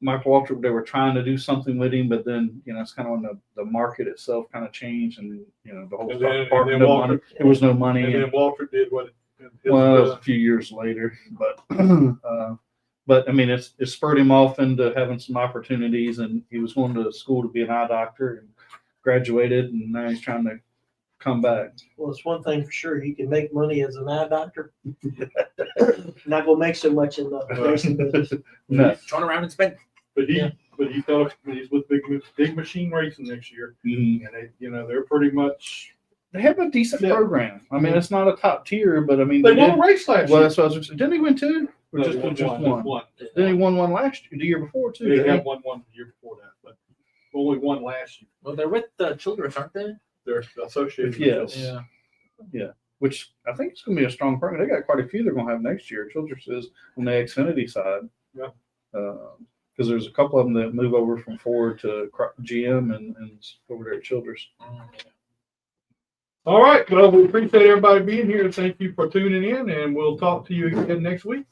Michael Waltrip, they were trying to do something with him, but then it's kind of when the market itself kind of changed, and the whole And then money, there was no money. And then Walter did what. Well, that was a few years later, but I mean, it spurred him off into having some opportunities, and he was going to school to be an eye doctor and graduated, and now he's trying to come back. Well, it's one thing for sure. You can make money as an eye doctor. Not gonna make so much in the racing business. No. Turn around and spend. But he's with big machine racing next year, and they're pretty much. They have a decent program. I mean, it's not a top tier, but I mean, They won a race last well, year. that's what I was saying. Didn't he win 2? Or No, just one? one. Then he won 1 last year, the year before too. They didn't had he? won one the year before that, but only one last year. Well, they're with the Childress, aren't they? They're associated. with Yes. them. Yeah. Which I think it's going to be a strong program. They got quite a few they're going to have next year. Childress is on the Xfinity side. Yeah. Because there's a couple of them that move over from Ford to GM and over there at Childress. All right. Well, we appreciate everybody being here. Thank you for tuning in, and we'll talk to you again next week.